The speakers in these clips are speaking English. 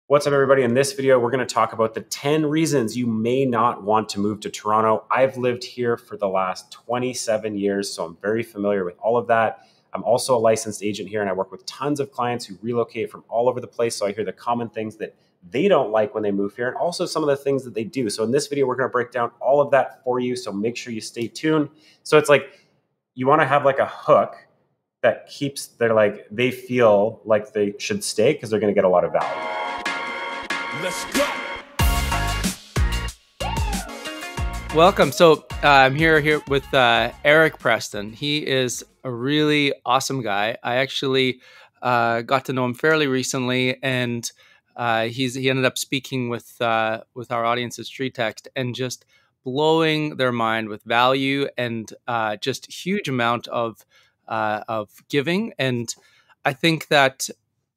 What's up, everybody? In this video, we're going to talk about the 10 reasons you may not want to move to Toronto. I've lived here for the last 27 years, so I'm very familiar with all of that. I'm also a licensed agent here, and I work with tons of clients who relocate from all over the place, so I hear the common things that they don't like when they move here, and also some of the things that they do. So in this video, we're going to break down all of that for you, so make sure you stay tuned. So it's like you want to have like a hook that keeps they feel like they should stay because they're going to get a lot of value. Let's go. Welcome. So I'm here with Eric Preston. He is a really awesome guy. I actually got to know him fairly recently, and he ended up speaking with our audience at Street Text and just blowing their mind with value and just huge amount of giving. And I think that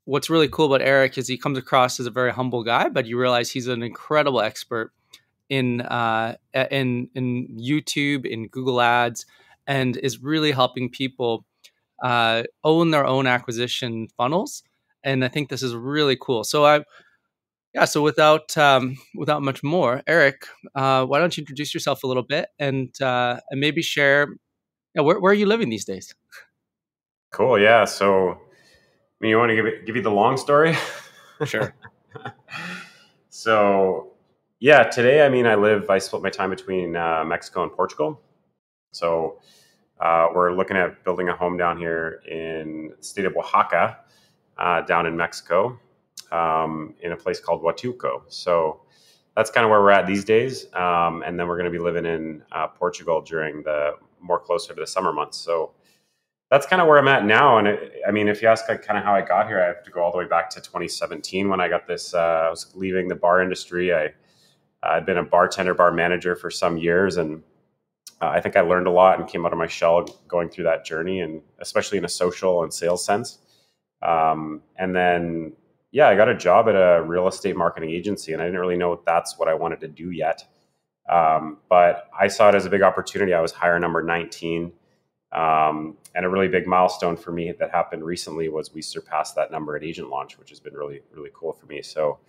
what's really cool about Eric is he comes across as a very humble guy, but you realize he's an incredible expert in YouTube, in Google Ads, and is really helping people own their own acquisition funnels. And I think this is really cool. So so without much more, Eric, why don't you introduce yourself a little bit and maybe share where are you living these days? Cool. Yeah. So you want to give you the long story? Sure. So, yeah, today, I split my time between Mexico and Portugal. So we're looking at building a home down here in the state of Oaxaca, down in Mexico, in a place called Huatulco. So that's kind of where we're at these days. And then we're going to be living in Portugal during the more closer to the summer months. So that's kind of where I'm at now. And if you ask kind of how I got here, I have to go all the way back to 2017 when I got this. I was leaving the bar industry. I'd been a bartender, bar manager for some years. And I think I learned a lot and came out of my shell going through that journey, and especially in a social and sales sense. And then, I got a job at a real estate marketing agency, and I didn't really know that's what I wanted to do yet. But I saw it as a big opportunity. I was hire number 19. And a really big milestone for me that happened recently was we surpassed that number at agent launch, which has been really, really cool for me. So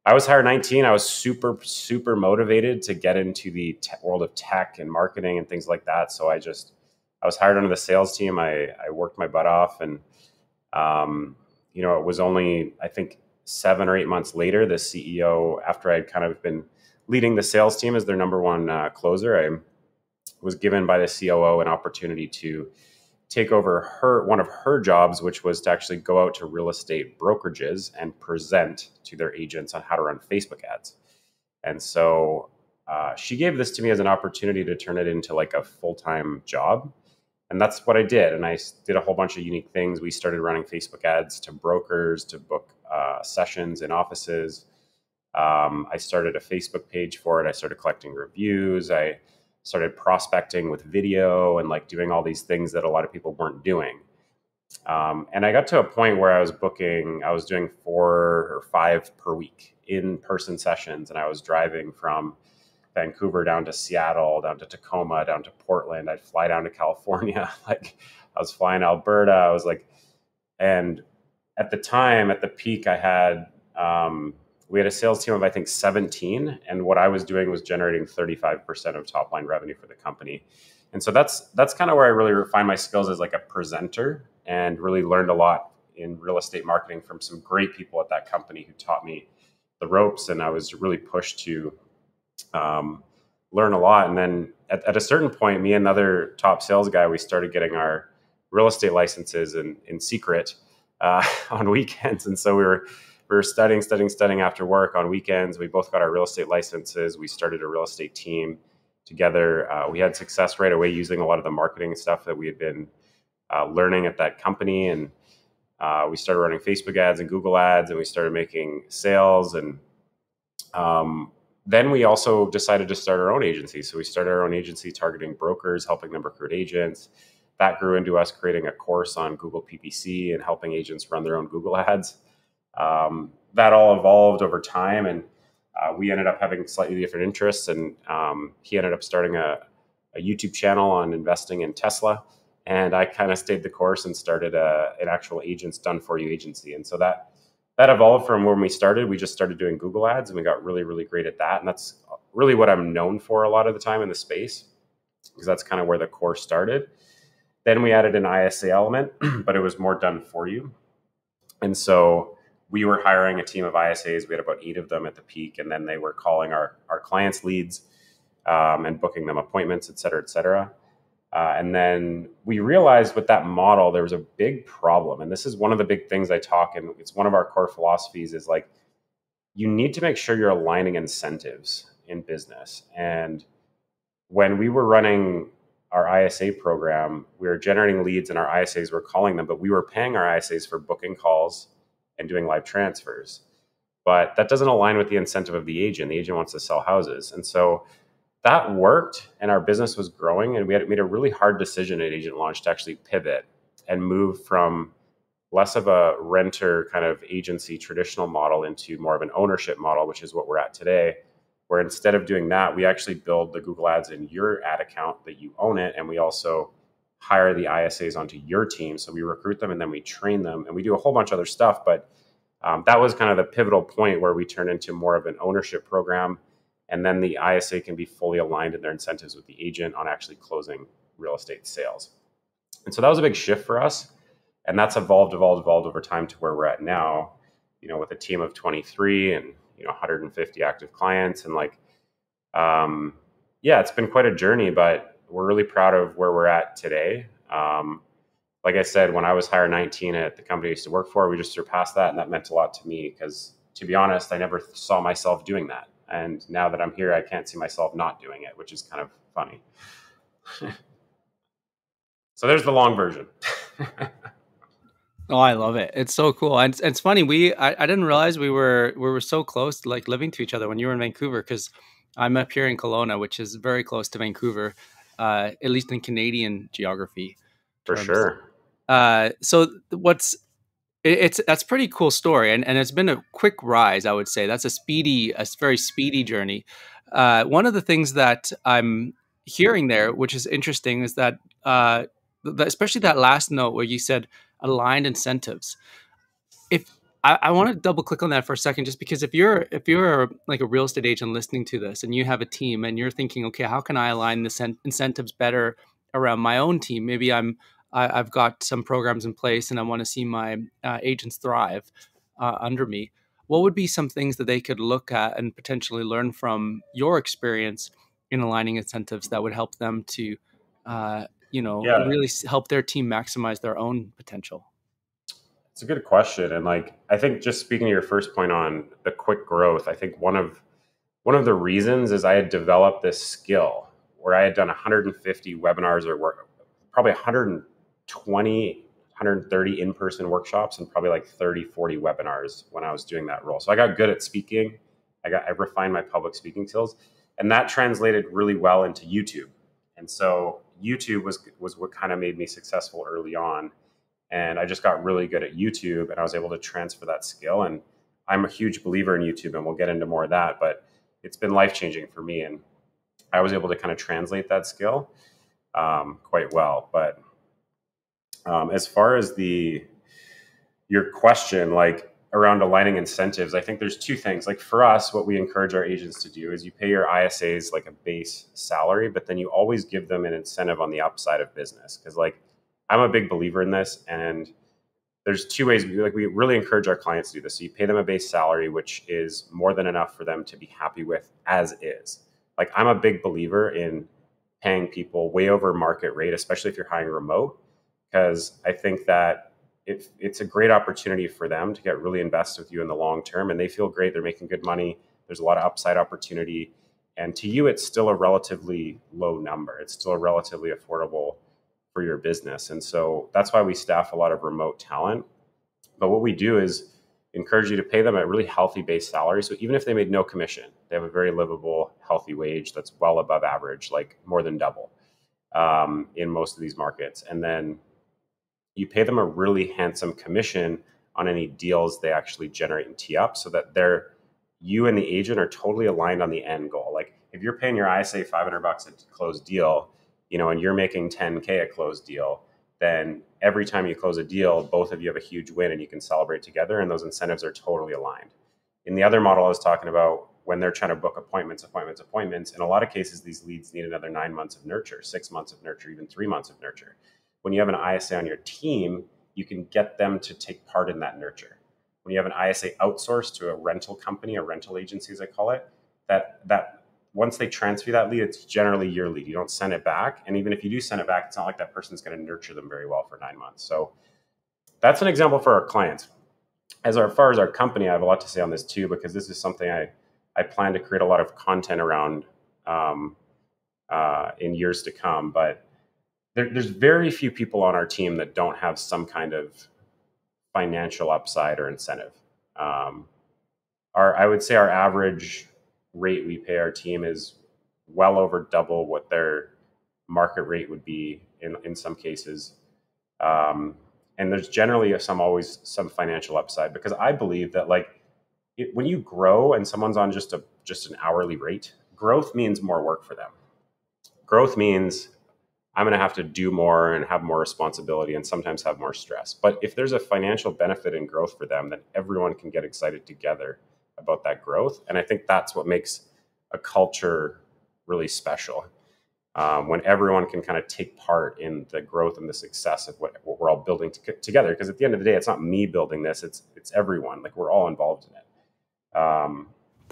I was hire 19. I was super, super motivated to get into the world of tech and marketing and things like that. So I was hired under the sales team. I worked my butt off, and, it was only, I think, 7 or 8 months later, the CEO, after I'd kind of been leading the sales team as their number one closer, I was given by the COO an opportunity to take over one of her jobs, which was to actually go out to real estate brokerages and present to their agents on how to run Facebook ads. And so she gave this to me as an opportunity to turn it into like a full-time job. And that's what I did. And I did a whole bunch of unique things. We started running Facebook ads to brokers to book sessions in offices. I started a Facebook page for it. I started collecting reviews. I started prospecting with video and doing all these things that a lot of people weren't doing. And I got to a point where I was doing 4 or 5 per week in-person sessions. And I was driving from Vancouver down to Seattle, down to Tacoma, down to Portland. I'd fly down to California. I was flying to Alberta. And at the time, at the peak, we had a sales team of, I think, 17. And what I was doing was generating 35% of top line revenue for the company. And so that's kind of where I really refined my skills as like a presenter, and really learned a lot in real estate marketing from some great people at that company who taught me the ropes. And I was really pushed to learn a lot. And then at a certain point, me and another top sales guy, we started getting our real estate licenses in secret on weekends. And so we were studying after work on weekends. We both got our real estate licenses. We started a real estate team together. We had success right away using a lot of the marketing stuff that we had been learning at that company. And we started running Facebook ads and Google ads, and we started making sales. And then we also decided to start our own agency. So we started our own agency targeting brokers, helping them recruit agents. That grew into us creating a course on Google PPC and helping agents run their own Google ads. That all evolved over time, and we ended up having slightly different interests. And he ended up starting a YouTube channel on investing in Tesla, and I kind of stayed the course and started an actual agents done for you agency. And so that that evolved from when we started. We just started doing Google ads, and we got really, really great at that. And that's really what I'm known for a lot of the time in the space, because that's kind of where the core started. Then we added an ISA element, but it was more done for you. And so we were hiring a team of ISAs. We had about 8 of them at the peak, and then they were calling our clients leads and booking them appointments, et cetera, et cetera. And then we realized with that model, there was a big problem. And this is one of the big things I talk, and it's one of our core philosophies, is like, you need to make sure you're aligning incentives in business. And when we were running our ISA program, we were generating leads and our ISAs were calling them, but we were paying our ISAs for booking calls and doing live transfers. But that doesn't align with the incentive of the agent. The agent wants to sell houses. And so that worked, and our business was growing, and we had made a really hard decision at Agent Launch to actually pivot and move from less of a renter kind of agency traditional model into more of an ownership model, which is what we're at today, where instead of doing that, we actually build the Google ads in your ad account that you own it, and we also hire the ISAs onto your team. So we recruit them and then we train them, and we do a whole bunch of other stuff. But that was kind of the pivotal point where we turn into more of an ownership program. And then the ISA can be fully aligned in their incentives with the agent on actually closing real estate sales. And so that was a big shift for us. And that's evolved over time to where we're at now, with a team of 23 and, 150 active clients. And it's been quite a journey, but we're really proud of where we're at today. Like I said, when I was hired 19 at the company I used to work for, we just surpassed that. And that meant a lot to me because, to be honest, I never saw myself doing that. And now that I'm here, I can't see myself not doing it, which is kind of funny. So there's the long version. Oh, I love it. It's so cool. And it's funny. I didn't realize we were so close to living to each other when you were in Vancouver, because I'm up here in Kelowna, which is very close to Vancouver, at least in Canadian geography For terms. sure. So that's a pretty cool story, and it's been a quick rise, I would say. That's a very speedy journey. One of the things that I'm hearing there, which is interesting, is that especially that last note where you said aligned incentives. If I want to double click on that for a second, just because if you're like a real estate agent listening to this and you have a team and you're thinking, okay, how can I align the incentives better around my own team? Maybe I've got some programs in place and I want to see my agents thrive under me. What would be some things that they could look at and potentially learn from your experience in aligning incentives that would help them to, really help their team maximize their own potential? It's a good question. And I think, just speaking to your first point on the quick growth, I think one of the reasons is I had developed this skill where I had done 150 webinars or probably 120, 130 in-person workshops and probably 30, 40 webinars when I was doing that role. So I got good at speaking. I refined my public speaking skills, and that translated really well into YouTube. And so YouTube was what kind of made me successful early on. And I just got really good at YouTube, and I was able to transfer that skill. And I'm a huge believer in YouTube, and we'll get into more of that, but it's been life-changing for me. And I was able to kind of translate that skill quite well. But as far as your question, around aligning incentives, I think there's two things. For us, what we encourage our agents to do is you pay your ISAs a base salary, but then you always give them an incentive on the upside of business. Because I'm a big believer in this, and there's two ways we really encourage our clients to do this. So you pay them a base salary, which is more than enough for them to be happy with as is. I'm a big believer in paying people way over market rate, especially if you're hiring remote, because I think that it's a great opportunity for them to get really invested with you in the long term, and they feel great. They're making good money. There's a lot of upside opportunity. And to you, it's still a relatively low number. It's still a relatively affordable for your business. And so that's why we staff a lot of remote talent. But what we do is encourage you to pay them a really healthy base salary. So even if they made no commission, they have a very livable, healthy wage that's well above average, more than double in most of these markets. And then you pay them a really handsome commission on any deals they actually generate and tee up, so that you and the agent are totally aligned on the end goal. If you're paying your ISA $500 a closed deal, and you're making $10K a closed deal, then every time you close a deal, both of you have a huge win and you can celebrate together, and those incentives are totally aligned. In the other model I was talking about, when they're trying to book appointments, in a lot of cases, these leads need another 9 months of nurture, 6 months of nurture, even 3 months of nurture. When you have an ISA on your team, you can get them to take part in that nurture. When you have an ISA outsourced to a rental company, a rental agency, as I call it, that once they transfer that lead, it's generally your lead. You don't send it back. And even if you do send it back, it's not like that person's going to nurture them very well for 9 months. So that's an example for our clients. As far as our company, I have a lot to say on this too, because this is something I plan to create a lot of content around in years to come. But there's very few people on our team that don't have some kind of financial upside or incentive. I would say our average rate we pay our team is well over double what their market rate would be in some cases. And there's generally always some financial upside, because I believe that when you grow and someone's on just an hourly rate, growth means more work for them. Growth means I'm going to have to do more and have more responsibility and sometimes have more stress. But if there's a financial benefit in growth for them, then everyone can get excited together about that growth. And I think that's what makes a culture really special. When everyone can kind of take part in the growth and the success of what we're all building together. Because at the end of the day, it's not me building this, it's everyone. We're all involved in it.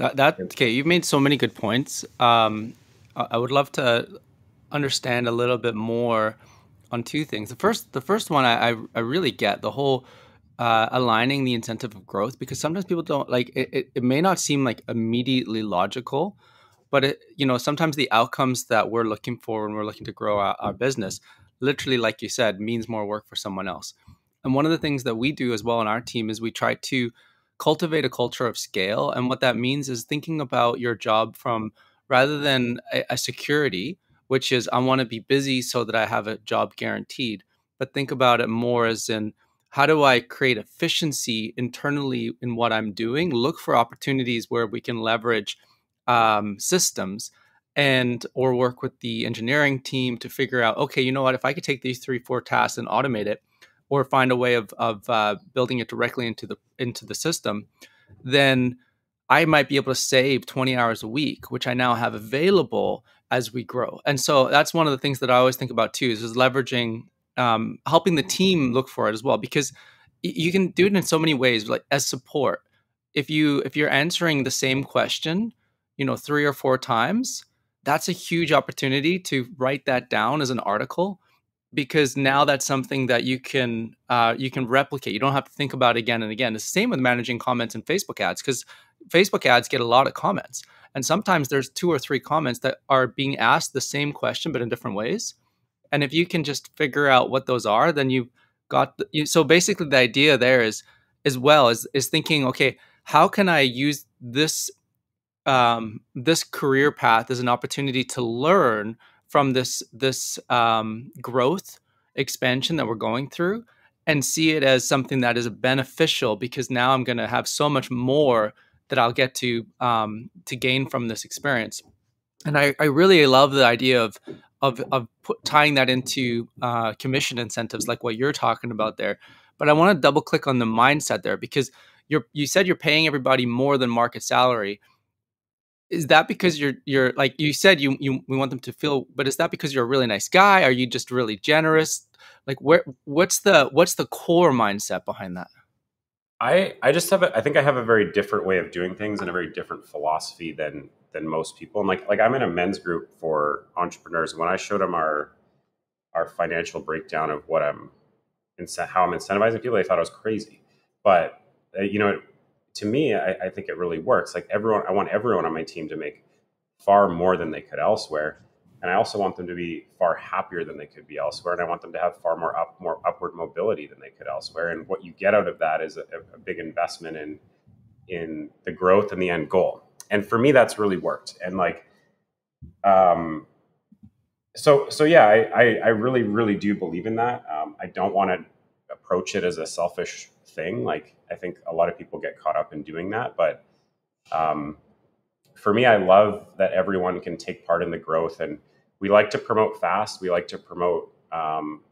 Okay, you've made so many good points. I would love to understand a little bit more on two things. The first one, I really get the whole aligning the incentive of growth, because sometimes people don't it may not seem like immediately logical, but sometimes the outcomes that we're looking for when we're looking to grow our business, literally, like you said, means more work for someone else. And one of the things that we do as well in our team is we try to cultivate a culture of scale. And what that means is thinking about your job from, rather than a security, which is I want to be busy so that I have a job guaranteed, but think about it more as in, how do I create efficiency internally in what I'm doing? Look for opportunities where we can leverage systems or work with the engineering team to figure out, okay, you know what, if I could take these 3-4 tasks and automate it, or find a way of building it directly into the system, then I might be able to save 20 hours a week, which I now have available as we grow. And so that's one of the things that I always think about too, is leveraging, helping the team look for it as well, because you can do it in so many ways, like as support. If you're answering the same question, 3 or 4 times, that's a huge opportunity to write that down as an article, because now that's something that you can replicate. You don't have to think about it again and again. It's the same with managing comments in Facebook ads, because Facebook ads get a lot of comments, and sometimes there's 2 or 3 comments that are being asked the same question but in different ways. And if you can just figure out what those are, then you've got so basically the idea there is thinking, okay, how can I use this career path as an opportunity to learn from this growth expansion that we're going through, and see it as something that is beneficial, because now I'm going to have so much more that I'll get to gain from this experience. And I really love the idea of tying that into commission incentives, like what you're talking about there. But I want to double click on the mindset there, because you said you're paying everybody more than market salary. Is that because you're like you said we want them to feel, but is that because you're a really nice guy? Are you just really generous? Like what's the core mindset behind that? I just I think I have a very different way of doing things and a very different philosophy than most people. And like I'm in a men's group for entrepreneurs. When I showed them our financial breakdown of what how I'm incentivizing people, they thought I was crazy. But to me, I think it really works. Like I want everyone on my team to make far more than they could elsewhere. And I also want them to be far happier than they could be elsewhere. And I want them to have far more upward mobility than they could elsewhere. And what you get out of that is a big investment in the growth and the end goal. And for me, that's really worked. And so yeah, I really, really do believe in that. I don't want to approach it as a selfish thing. Like, I think a lot of people get caught up in doing that. But for me, I love that everyone can take part in the growth. And we like to promote fast. We like to promote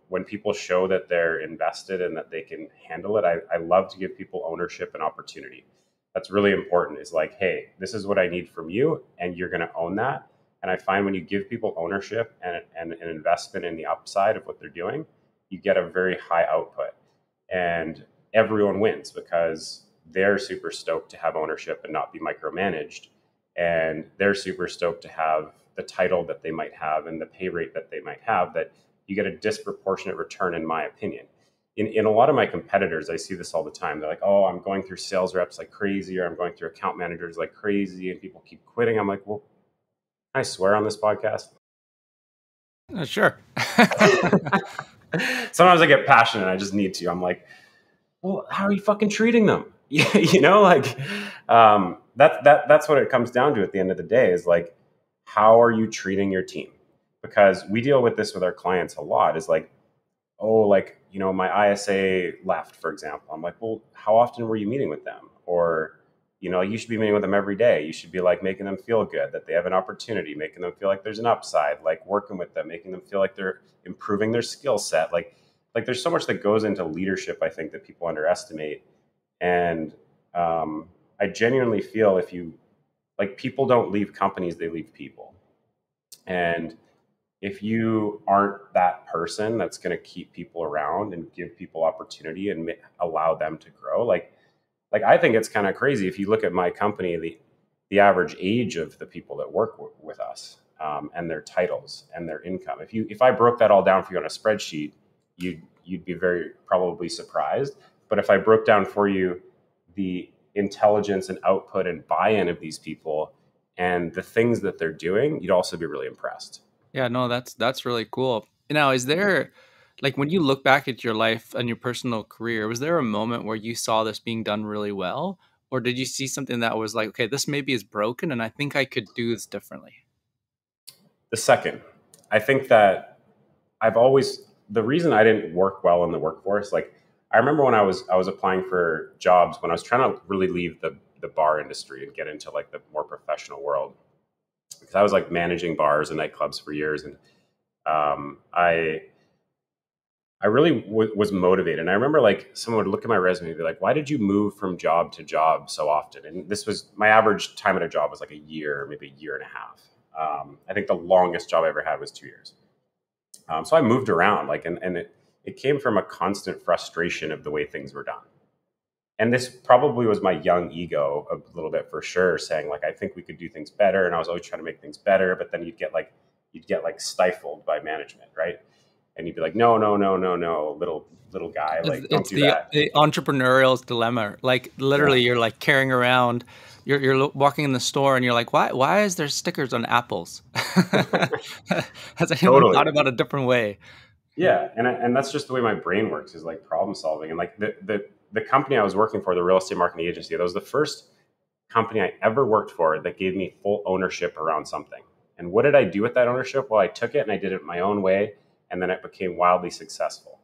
When people show that they're invested and that they can handle it, I love to give people ownership and opportunity. That's really important. Is like, hey, this is what I need from you, and you're going to own that. And I find when you give people ownership and an investment in the upside of what they're doing, you get a very high output. And everyone wins because they're super stoked to have ownership and not be micromanaged. And they're super stoked to have the title that they might have and the pay rate that they might have, that you get a disproportionate return, in my opinion. In a lot of my competitors, I see this all the time. They're like, oh, I'm going through sales reps like crazy, or I'm going through account managers like crazy, and people keep quitting. I'm like, well, can I swear on this podcast? Sure. Sometimes I get passionate and I just need to. I'm like, well, how are you fucking treating them? Like that's what it comes down to at the end of the day, is like, how are you treating your team? Because we deal with this with our clients a lot, is like, oh, like, my ISA left, for example. I'm like, well, how often were you meeting with them? Or, you should be meeting with them every day. You should be like making them feel good, that they have an opportunity, making them feel like there's an upside, like working with them, making them feel like they're improving their skill set. Like there's so much that goes into leadership, I think, that people underestimate. And I genuinely feel people don't leave companies, they leave people. And if you aren't that person that's going to keep people around and give people opportunity and allow them to grow, like I think it's kind of crazy. If you look at my company, the average age of the people that work with us, and their titles and their income, if I broke that all down for you on a spreadsheet, you'd be very probably surprised. But if I broke down for you the intelligence and output and buy-in of these people and the things that they're doing, you'd also be really impressed. Yeah, no, that's really cool. Now, is there, like, when you look back at your life and your personal career, was there a moment where you saw this being done really well? Or did you see something that was like, okay, this maybe is broken and I think I could do this differently? The second, I think that the reason I didn't work well in the workforce, like I remember when I was applying for jobs, when I was trying to really leave the bar industry and get into like the more professional world, because I was like managing bars and nightclubs for years. And I really was motivated. And I remember like someone would look at my resume and be like, why did you move from job to job so often? And this was, my average time at a job was like a year, maybe a year and a half. I think the longest job I ever had was 2 years. So I moved around, like, and it came from a constant frustration of the way things were done. And this probably was my young ego a little bit, for sure, saying like, I think we could do things better. And I was always trying to make things better, but then you'd get like stifled by management, right? And you'd be like, no, little guy, like, don't do that. The entrepreneurial dilemma. Like literally, you're like carrying around. You're walking in the store and you're like, why is there stickers on apples? Has anyone thought about a different way? Yeah, and that's just the way my brain works, is like problem solving. And like the company I was working for, the real estate marketing agency, that was the first company I ever worked for that gave me full ownership around something. And what did I do with that ownership? Well, I took it and I did it my own way, and then it became wildly successful.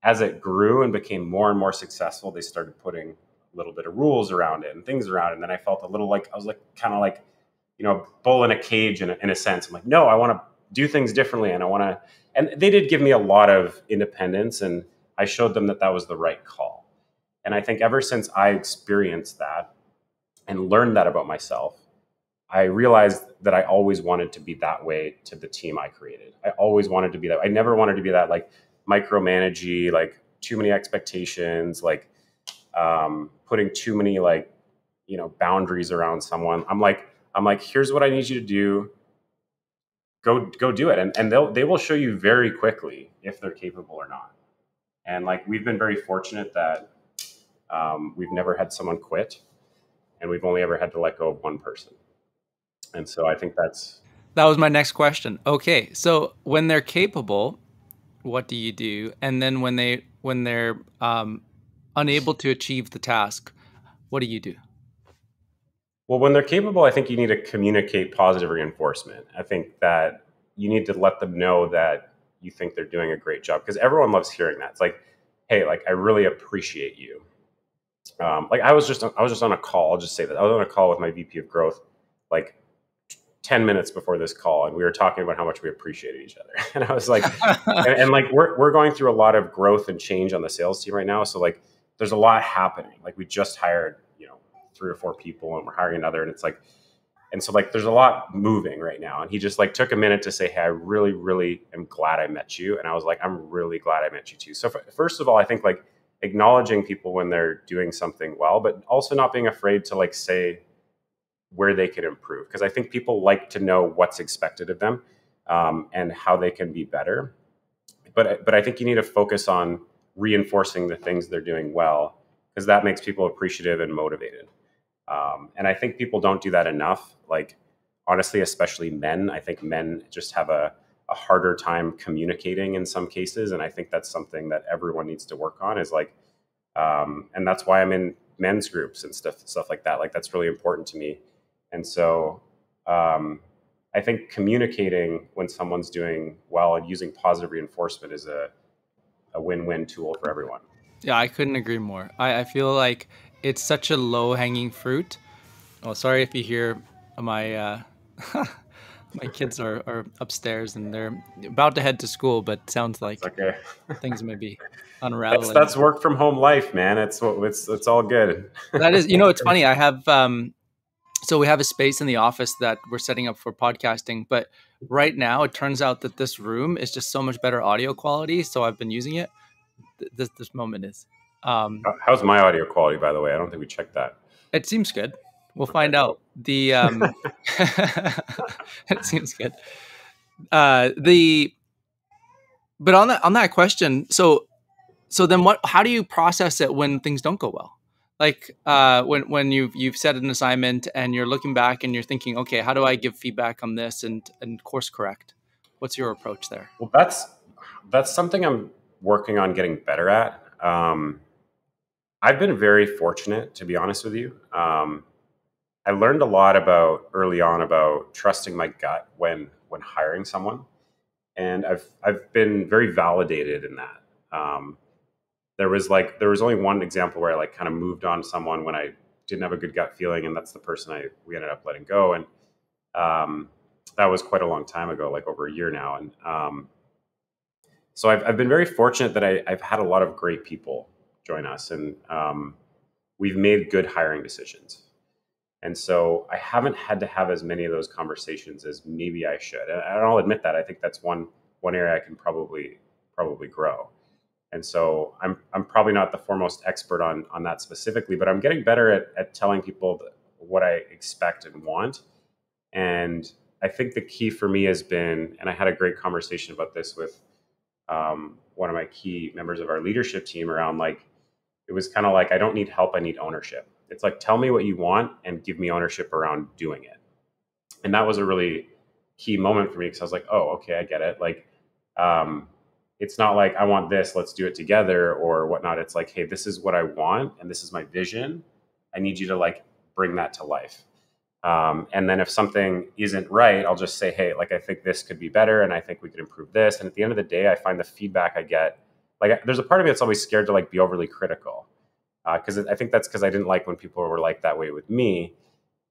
As it grew and became more and more successful, they started putting a little bit of rules around it and things around it. And then I felt a little like, I was like kind of like, bull in a cage in a sense. I'm like, no, I want to do things differently, and I want to. And they did give me a lot of independence, and I showed them that was the right call. And I think ever since I experienced that and learned that about myself, I realized that I always wanted to be that way to the team I created. I always wanted to be that. I never wanted to be that like micromanagey, like too many expectations, like putting too many like, boundaries around someone. I'm like, here's what I need you to do. Go do it. And they will show you very quickly if they're capable or not. And like, we've been very fortunate that we've never had someone quit, and we've only ever had to let go of one person. And so I think that was my next question. Okay. So when they're capable, what do you do? And then when they're unable to achieve the task, what do you do? Well, when they're capable, I think you need to communicate positive reinforcement. I think that you need to let them know that you think they're doing a great job, because everyone loves hearing that. It's like, hey, like, I really appreciate you. Like I was just on a call. I'll just say that I was on a call with my VP of growth like 10 minutes before this call, and we were talking about how much we appreciated each other. And I was like, and like we're going through a lot of growth and change on the sales team right now. So like there's a lot happening. Like we just hired, 3 or 4 people, and we're hiring another, and it's like, and so like there's a lot moving right now. And he just like took a minute to say, hey, I really, really am glad I met you. And I was like, I'm really glad I met you too. So first of all, I think like acknowledging people when they're doing something well, but also not being afraid to like say where they can improve. Because I think people like to know what's expected of them, and how they can be better. But I think you need to focus on reinforcing the things they're doing well, because that makes people appreciative and motivated. And I think people don't do that enough. Like, honestly, especially men. I think men just have a harder time communicating in some cases. And I think that's something that everyone needs to work on, is like, and that's why I'm in men's groups and stuff like that. Like, that's really important to me. And so I think communicating when someone's doing well and using positive reinforcement is a win-win tool for everyone. Yeah, I couldn't agree more. I feel like it's such a low-hanging fruit. Oh, sorry if you hear my my kids are upstairs and they're about to head to school, but sounds like Okay. things may be unraveling. That's work from home life, man. It's all good. That is, it's funny. I have so we have a space in the office that we're setting up for podcasting, but right now it turns out that this room is just so much better audio quality. So I've been using it. This moment is. How's my audio quality, by the way? I don't think we checked that. It seems good. We'll find out. The it seems good. But on that question, so then what? How do you process it when things don't go well? Like when you've set an assignment and you're looking back and you're thinking, okay, how do I give feedback on this and course correct? What's your approach there? Well, that's something I'm working on getting better at. I've been very fortunate, to be honest with you. I learned a lot early on about trusting my gut when hiring someone, and I've been very validated in that. There was only one example where I like kind of moved on someone when I didn't have a good gut feeling, and that's the person we ended up letting go. And that was quite a long time ago, like over a year now. And so I've been very fortunate that I've had a lot of great people join us, and we've made good hiring decisions. And so I haven't had to have as many of those conversations as maybe I should. And I'll admit that. I think that's one area I can probably grow. And so I'm probably not the foremost expert on that specifically, but I'm getting better at telling people what I expect and want. And I think the key for me has been, and I had a great conversation about this with one of my key members of our leadership team around, like, it was kind of like, I don't need help, I need ownership. It's like, tell me what you want and give me ownership around doing it. And that was a really key moment for me, because I was like, oh, okay, I get it. Like, it's not like, I want this, let's do it together or whatnot. It's like, hey, this is what I want and this is my vision. I need you to like bring that to life. And then if something isn't right, I'll just say, hey, like, I think this could be better and I think we could improve this. And at the end of the day, I find the feedback I get, like, there's a part of me that's always scared to like be overly critical. Because I think that's because I didn't like when people were like that way with me.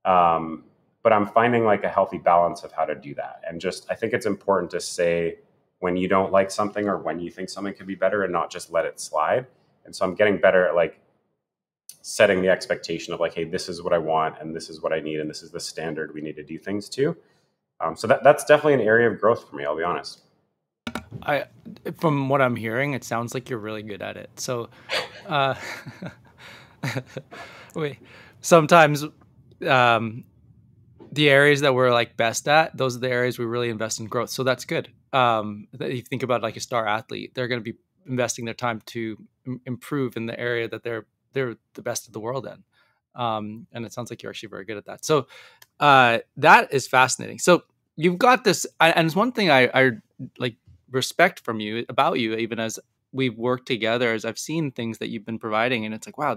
But I'm finding like a healthy balance of how to do that. And just, I think it's important to say when you don't like something or when you think something could be better and not just let it slide. And so I'm getting better at like setting the expectation of like, hey, this is what I want and this is what I need and this is the standard we need to do things to. So that's definitely an area of growth for me, I'll be honest. From what I'm hearing, it sounds like you're really good at it. So, sometimes the areas that we're like best at, those are the areas we really invest in growth. So that's good. You think about like a star athlete, they're going to be investing their time to improve in the area that they're the best of the world in. And it sounds like you're actually very good at that. So that is fascinating. So you've got this, and it's one thing I like respect from you about you, even as we've worked together, as I've seen things that you've been providing, and it's like, wow,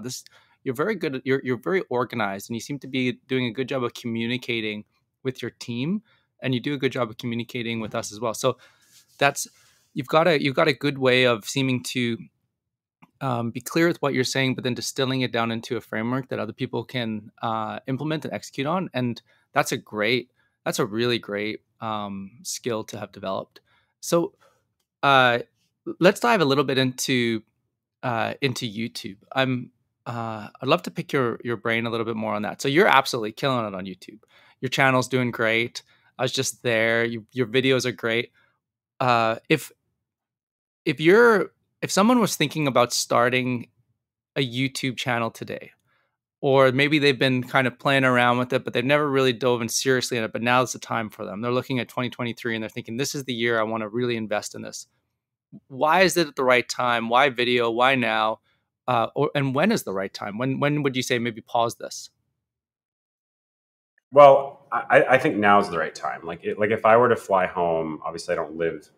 you're very good. You're very organized, and you seem to be doing a good job of communicating with your team, and you do a good job of communicating with us as well. So you've got a good way of seeming to be clear with what you're saying, but then distilling it down into a framework that other people can implement and execute on. And that's a great That's a really great skill to have developed. So uh, let's dive a little bit into YouTube. I'd love to pick your brain a little bit more on that. So you're absolutely killing it on YouTube. Your channel's doing great. I was just there. Your videos are great. If if you're if someone was thinking about starting a YouTube channel today, or maybe they've been kind of playing around with it, but they've never really dove in seriously in it, but now's the time for them. They're looking at 2023 and they're thinking, this is the year I want to really invest in this. Why is it at the right time? Why video? Why now? And when is the right time? When would you say maybe pause this? Well, I think now is the right time. Like if I were to fly home, obviously I don't live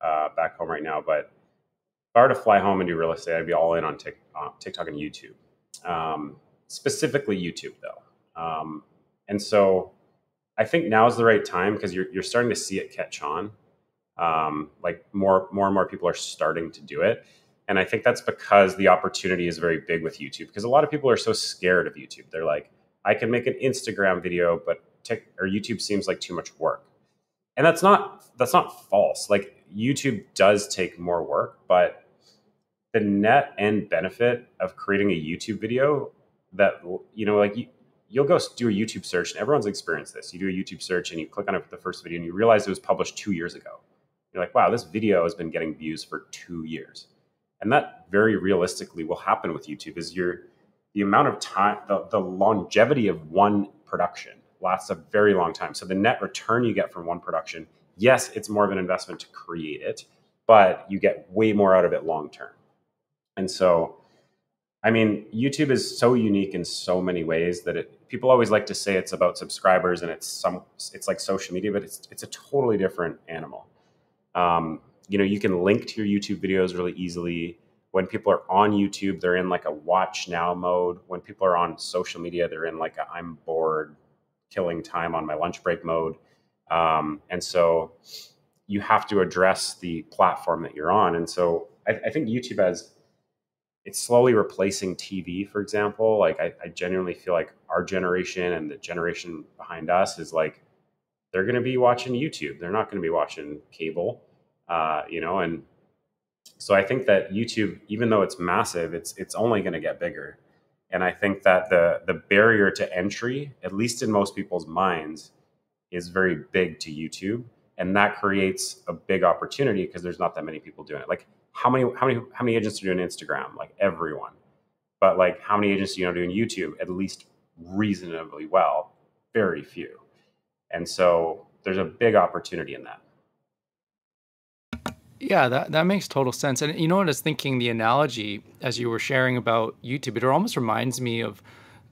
back home right now, but if I were to fly home and do real estate, I'd be all in on TikTok and YouTube, specifically YouTube though. And so I think now is the right time because you're starting to see it catch on. Like more and more people are starting to do it. And I think that's because the opportunity is very big with YouTube, because a lot of people are so scared of YouTube. They're like, I can make an Instagram video, but YouTube seems like too much work. And that's not false. Like YouTube does take more work, but the net end benefit of creating a YouTube video that, like you'll go do a YouTube search, and everyone's experienced this. You do a YouTube search and you click on it for the first video and you realize it was published 2 years ago. You're like, wow, this video has been getting views for 2 years. And that very realistically will happen with YouTube is the amount of time, the longevity of one production lasts a very long time. So the net return you get from one production, yes, it's more of an investment to create it, but you get way more out of it long term. And so, I mean, YouTube is so unique in so many ways that people always like to say it's about subscribers and it's like social media, but it's a totally different animal. You can link to your YouTube videos really easily. When people are on YouTube, they're in like a watch now mode. When people are on social media, they're in like I'm bored, killing time on my lunch break mode. And so you have to address the platform that you're on. And so I think YouTube it's slowly replacing TV, for example. Like I genuinely feel like our generation and the generation behind us is like, they're going to be watching YouTube. They're not going to be watching cable, and so I think that YouTube, even though it's massive, it's only going to get bigger. And I think that the barrier to entry, at least in most people's minds, is very big to YouTube. And that creates a big opportunity because there's not that many people doing it. Like how many agents are doing Instagram? Like everyone. But like how many agents do you know doing YouTube? At least reasonably well? Very few. And so there's a big opportunity in that. Yeah, that makes total sense. And you know what I was thinking, the analogy as you were sharing about YouTube, it almost reminds me of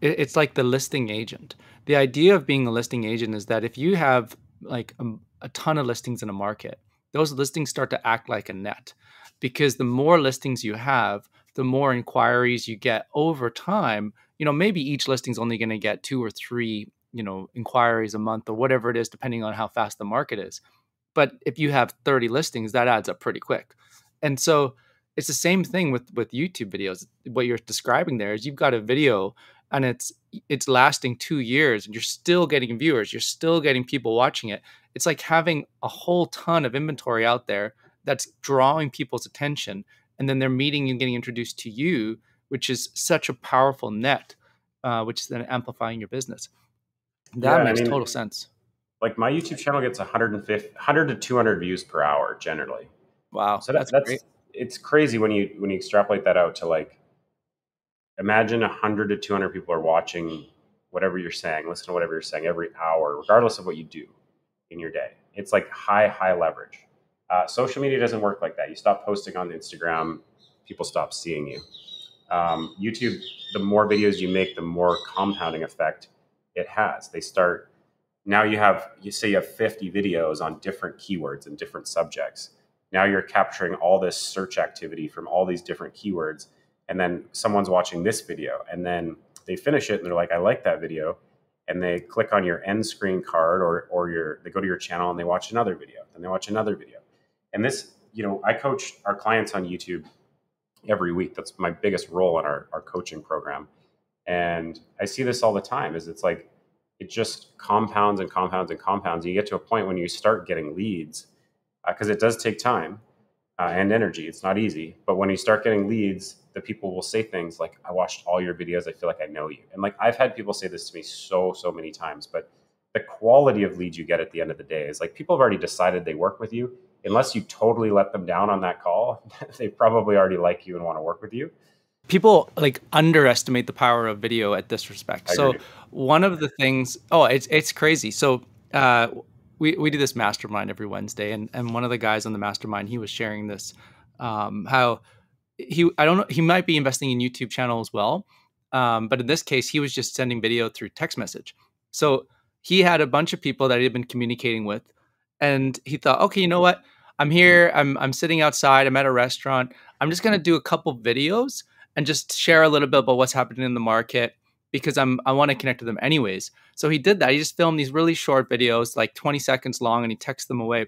it's like the listing agent. The idea of being a listing agent is that if you have like a ton of listings in a market, those listings start to act like a net, because the more listings you have, the more inquiries you get over time. Maybe each listing's only going to get 2 or 3, inquiries a month or whatever it is, depending on how fast the market is. But if you have 30 listings, that adds up pretty quick. And so it's the same thing with YouTube videos. What you're describing there is you've got a video and it's lasting 2 years and you're still getting viewers. You're still getting people watching it. It's like having a whole ton of inventory out there that's drawing people's attention. And then they're meeting and getting introduced to you, which is such a powerful net, which is then amplifying your business. That makes total sense. Like my YouTube channel gets 100 to 200 views per hour generally. Wow. So that's great. It's crazy when you extrapolate that out to like, imagine 100 to 200 people are watching whatever you're saying, listen to whatever you're saying every hour, regardless of what you do in your day. It's like high leverage. Social media doesn't work like that. You stop posting on Instagram, people stop seeing you. YouTube, the more videos you make, the more compounding effect it has. Now you have 50 videos on different keywords and different subjects. Now you're capturing all this search activity from all these different keywords. And then someone's watching this video and then they finish it and they're like, I like that video. And they click on your end screen card or they go to your channel and they watch another video. Then they watch another video. And this, I coach our clients on YouTube every week. That's my biggest role in our coaching program. And I see this all the time it's like, it just compounds and compounds and compounds. You get to a point when you start getting leads, because it does take time and energy. It's not easy. But when you start getting leads, the people will say things like, I watched all your videos. I feel like I know you. And like, I've had people say this to me so many times, but the quality of leads you get at the end of the day is like, people have already decided they work with you. Unless you totally let them down on that call, they probably already like you and want to work with you. People like underestimate the power of video at this respect. So one of the things, it's crazy. So we do this mastermind every Wednesday, and one of the guys on the mastermind, he was sharing this, how I don't know, he might be investing in YouTube channel as well. But in this case, he was just sending video through text message. So he had a bunch of people that he had been communicating with, and he thought, okay, you know what? I'm here. I'm sitting outside. I'm at a restaurant. I'm just going to do a couple videos and just share a little bit about what's happening in the market, because I want to connect with them anyways. So he did that. He just filmed these really short videos, like 20 seconds long, and he texted them away.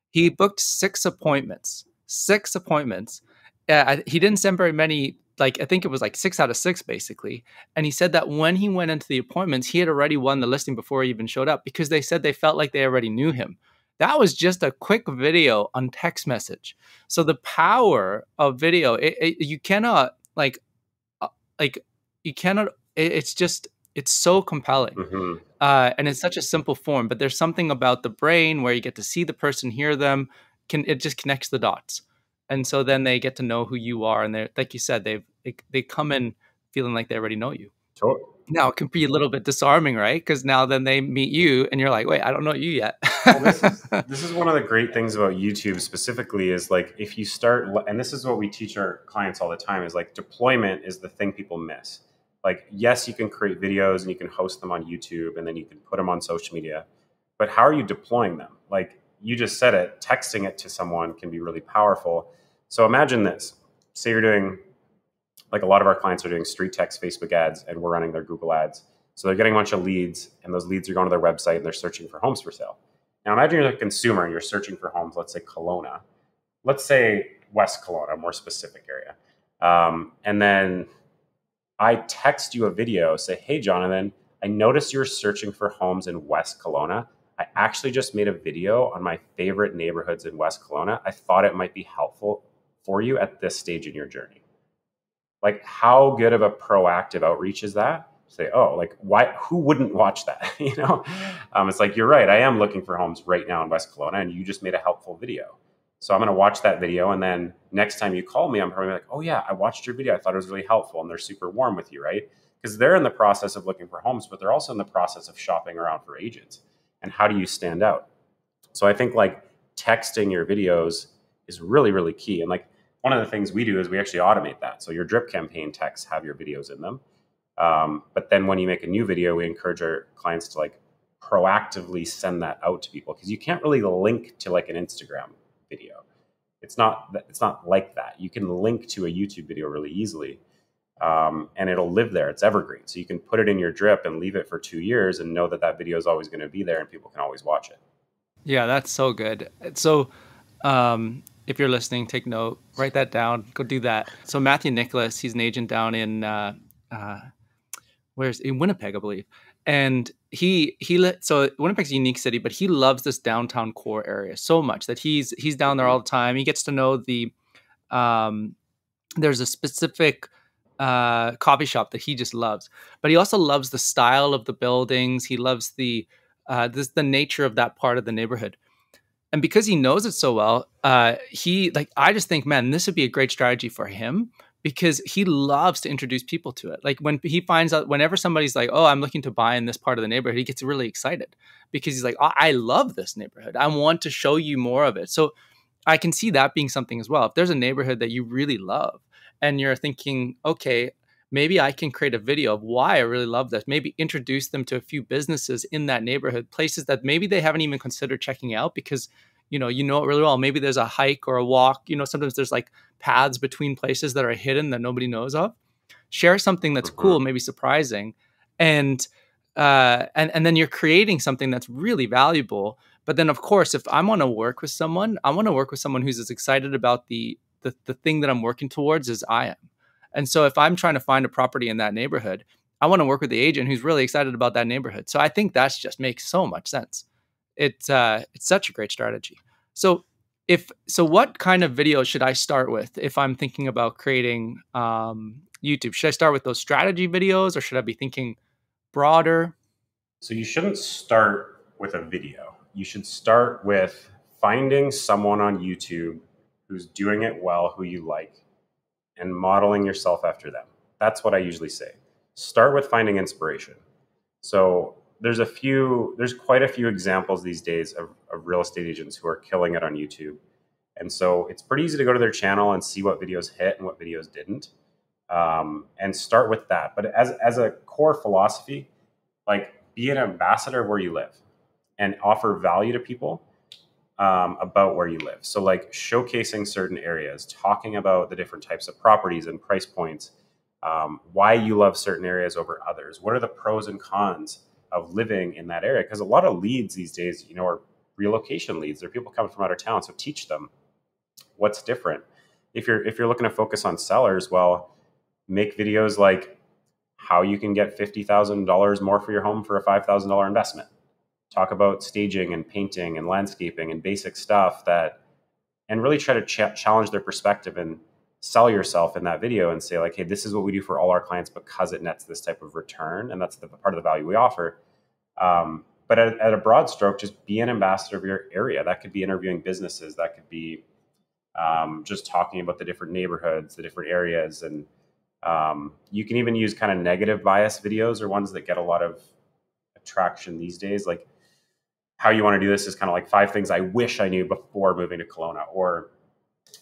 He booked 6 appointments. 6 appointments. He didn't send very many. Like, I think it was like 6 out of 6 basically. And he said that when he went into the appointments, he had already won the listing before he even showed up, because they said they felt like they already knew him. That was just a quick video on text message. So the power of video, you cannot you cannot, it's so compelling. Mm-hmm. And it's such a simple form, but there's something about the brain where you get to see the person, hear them, it just connects the dots. And so then they get to know who you are. And they're, like you said, they come in feeling like they already know you. Totally. Now it can be a little bit disarming, right? Because now then they meet you and you're like, wait, I don't know you yet. Well, this is one of the great things about YouTube specifically, is like, if you start, and this is what we teach our clients all the time, is like, deployment is the thing people miss. Like, yes, you can create videos and you can host them on YouTube and then you can put them on social media, but how are you deploying them? Like you just said it, texting it to someone can be really powerful. So imagine this, say you're doing, like a lot of our clients are doing street text Facebook ads, and we're running their Google ads. So they're getting a bunch of leads, and those leads are going to their website and they're searching for homes for sale. Now imagine you're a consumer and you're searching for homes, let's say Kelowna. Let's say West Kelowna, a more specific area. And then I text you a video, say, hey, Jonathan, I noticed you're searching for homes in West Kelowna. I actually just made a video on my favorite neighborhoods in West Kelowna. I thought it might be helpful for you at this stage in your journey. Like, how good of a proactive outreach is that? Say, oh, like, why? Who wouldn't watch that? You know, it's like, you're right. I am looking for homes right now in West Kelowna, and you just made a helpful video. So I'm going to watch that video, and then next time you call me, I'm probably like, oh yeah, I watched your video. I thought it was really helpful, and they're super warm with you, right? Because they're in the process of looking for homes, but they're also in the process of shopping around for agents. And how do you stand out? So I think like texting your videos is really, really key. And like, one of the things we do is we actually automate that. So your drip campaign texts have your videos in them. But then when you make a new video, we encourage our clients to like proactively send that out to people, because you can't really link to like an Instagram video. It's not like that. You can link to a YouTube video really easily, and it'll live there. It's evergreen. So you can put it in your drip and leave it for 2 years and know that that video is always going to be there and people can always watch it. Yeah, that's so good. So if you're listening, take note, write that down, go do that. So Matthew Nicholas, he's an agent down in in Winnipeg, I believe. And so Winnipeg's a unique city, but he loves this downtown core area so much that he's down there all the time. He gets to know there's a specific coffee shop that he just loves, but he also loves the style of the buildings. He loves the nature of that part of the neighborhood. And because he knows it so well, I just think, man, this would be a great strategy for him, because he loves to introduce people to it. Like when he finds out, whenever somebody's like, oh, I'm looking to buy in this part of the neighborhood, he gets really excited because he's like, oh, I love this neighborhood. I want to show you more of it. So I can see that being something as well. If there's a neighborhood that you really love and you're thinking, okay, maybe I can create a video of why I really love this. Maybe introduce them to a few businesses in that neighborhood, places that maybe they haven't even considered checking out because, you know it really well. Maybe there's a hike or a walk. Sometimes there's like paths between places that are hidden that nobody knows of. Share something that's cool, maybe surprising. And then you're creating something that's really valuable. But then, of course, if I want to work with someone, I want to work with someone who's as excited about the thing that I'm working towards as I am. And so if I'm trying to find a property in that neighborhood, I want to work with the agent who's really excited about that neighborhood. So I think that's just makes so much sense. It's such a great strategy. So what kind of video should I start with if I'm thinking about creating YouTube? Should I start with those strategy videos, or should I be thinking broader? So you shouldn't start with a video. You should start with finding someone on YouTube who's doing it well, who you like, and modeling yourself after them. That's what I usually say. Start with finding inspiration. So there's quite a few examples these days of real estate agents who are killing it on YouTube. And so it's pretty easy to go to their channel and see what videos hit and what videos didn't, and start with that. But as a core philosophy, like, be an ambassador of where you live and offer value to people about where you live. So like showcasing certain areas, talking about the different types of properties and price points, why you love certain areas over others. What are the pros and cons of living in that area? Because a lot of leads these days, are relocation leads. They're people coming from out of town. So teach them what's different. If you're looking to focus on sellers, well, make videos like how you can get $50,000 more for your home for a $5,000 investment. Talk about staging and painting and landscaping and basic stuff and really try to challenge their perspective and sell yourself in that video and say like, hey, this is what we do for all our clients because it nets this type of return. And that's the part of the value we offer. But at a broad stroke, just be an ambassador of your area. That could be interviewing businesses. That could be just talking about the different neighborhoods, the different areas. And you can even use kind of negative bias videos or ones that get a lot of attraction these days. Like, how you want to do this is kind of like 5 things I wish I knew before moving to Kelowna, or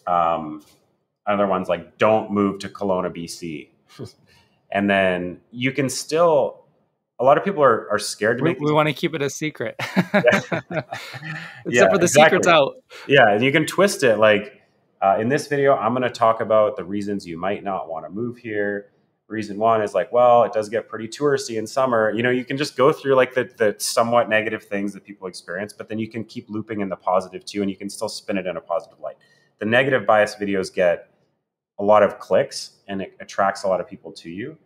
other ones like don't move to Kelowna, BC. And then you can still, a lot of people are scared to make We want to keep it a secret. Yeah. Except for the secret's out. Yeah, and you can twist it like, in this video, I'm going to talk about the reasons you might not want to move here. Reason 1 is like, well, it does get pretty touristy in summer. You can just go through like the somewhat negative things that people experience, but then you can keep looping in the positive too, and you can still spin it in a positive light. The negative bias videos get a lot of clicks and it attracts a lot of people to you.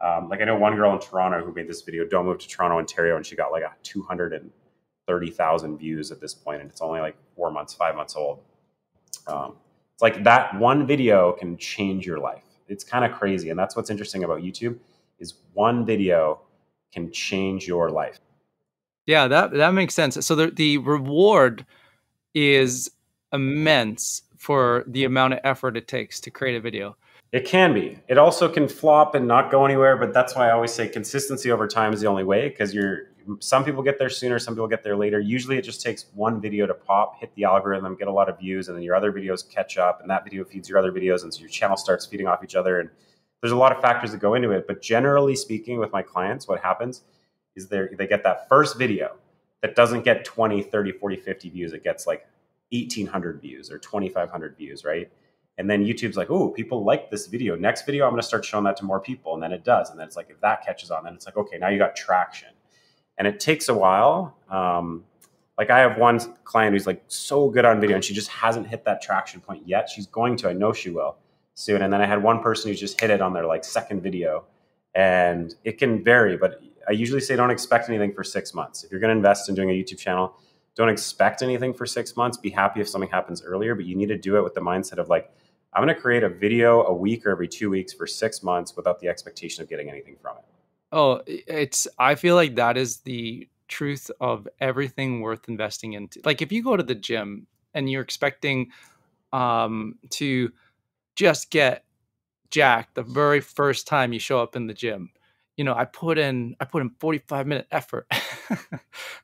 Like I know one girl in Toronto who made this video, don't move to Toronto, Ontario, and she got like 230,000 views at this point, and it's only like 5 months old. It's like that one video can change your life. It's kind of crazy. And that's what's interesting about YouTube is one video can change your life. Yeah, that makes sense. So the reward is immense for the amount of effort it takes to create a video. It can be. It also can flop and not go anywhere, but that's why I always say consistency over time is the only way, because some people get there sooner, some people get there later. Usually it just takes one video to pop, hit the algorithm, get a lot of views, and then your other videos catch up, and that video feeds your other videos, and so your channel starts feeding off each other. And there's a lot of factors that go into it. But generally speaking, with my clients, what happens is they get that first video that doesn't get 20, 30, 40, 50 views. It gets like 1,800 views or 2,500 views, right? And then YouTube's like, oh, people like this video. Next video, I'm going to start showing that to more people. And then it does. And then it's like, if that catches on, then it's like, okay, now you got traction. And it takes a while. Like I have one client who's like so good on video and she just hasn't hit that traction point yet. She's going to, I know she will soon. And then I had one person who just hit it on their like second video, and it can vary, but I usually say don't expect anything for 6 months. If you're going to invest in doing a YouTube channel, don't expect anything for 6 months. Be happy if something happens earlier, but you need to do it with the mindset of like, I'm going to create a video a week or every 2 weeks for 6 months without the expectation of getting anything from it. Oh, I feel like that is the truth of everything worth investing into. Like if you go to the gym and you're expecting to just get jacked the very first time you show up in the gym, I put in 45-minute effort.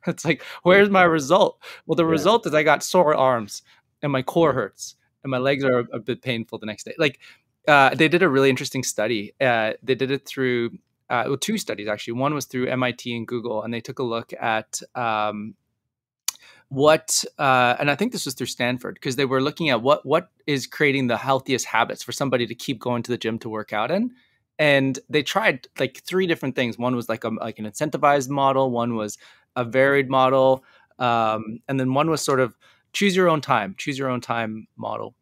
It's like, where's my result? Well, the result is I got sore arms and my core hurts and my legs are a bit painful the next day. Like they did a really interesting study. They did it through 2 studies, actually. One was through MIT and Google, and they took a look at and I think this was through Stanford, because they were looking at what is creating the healthiest habits for somebody to keep going to the gym to work out in. And they tried like 3 different things. One was like an incentivized model. One was a varied model. And then one was sort of choose your own time model.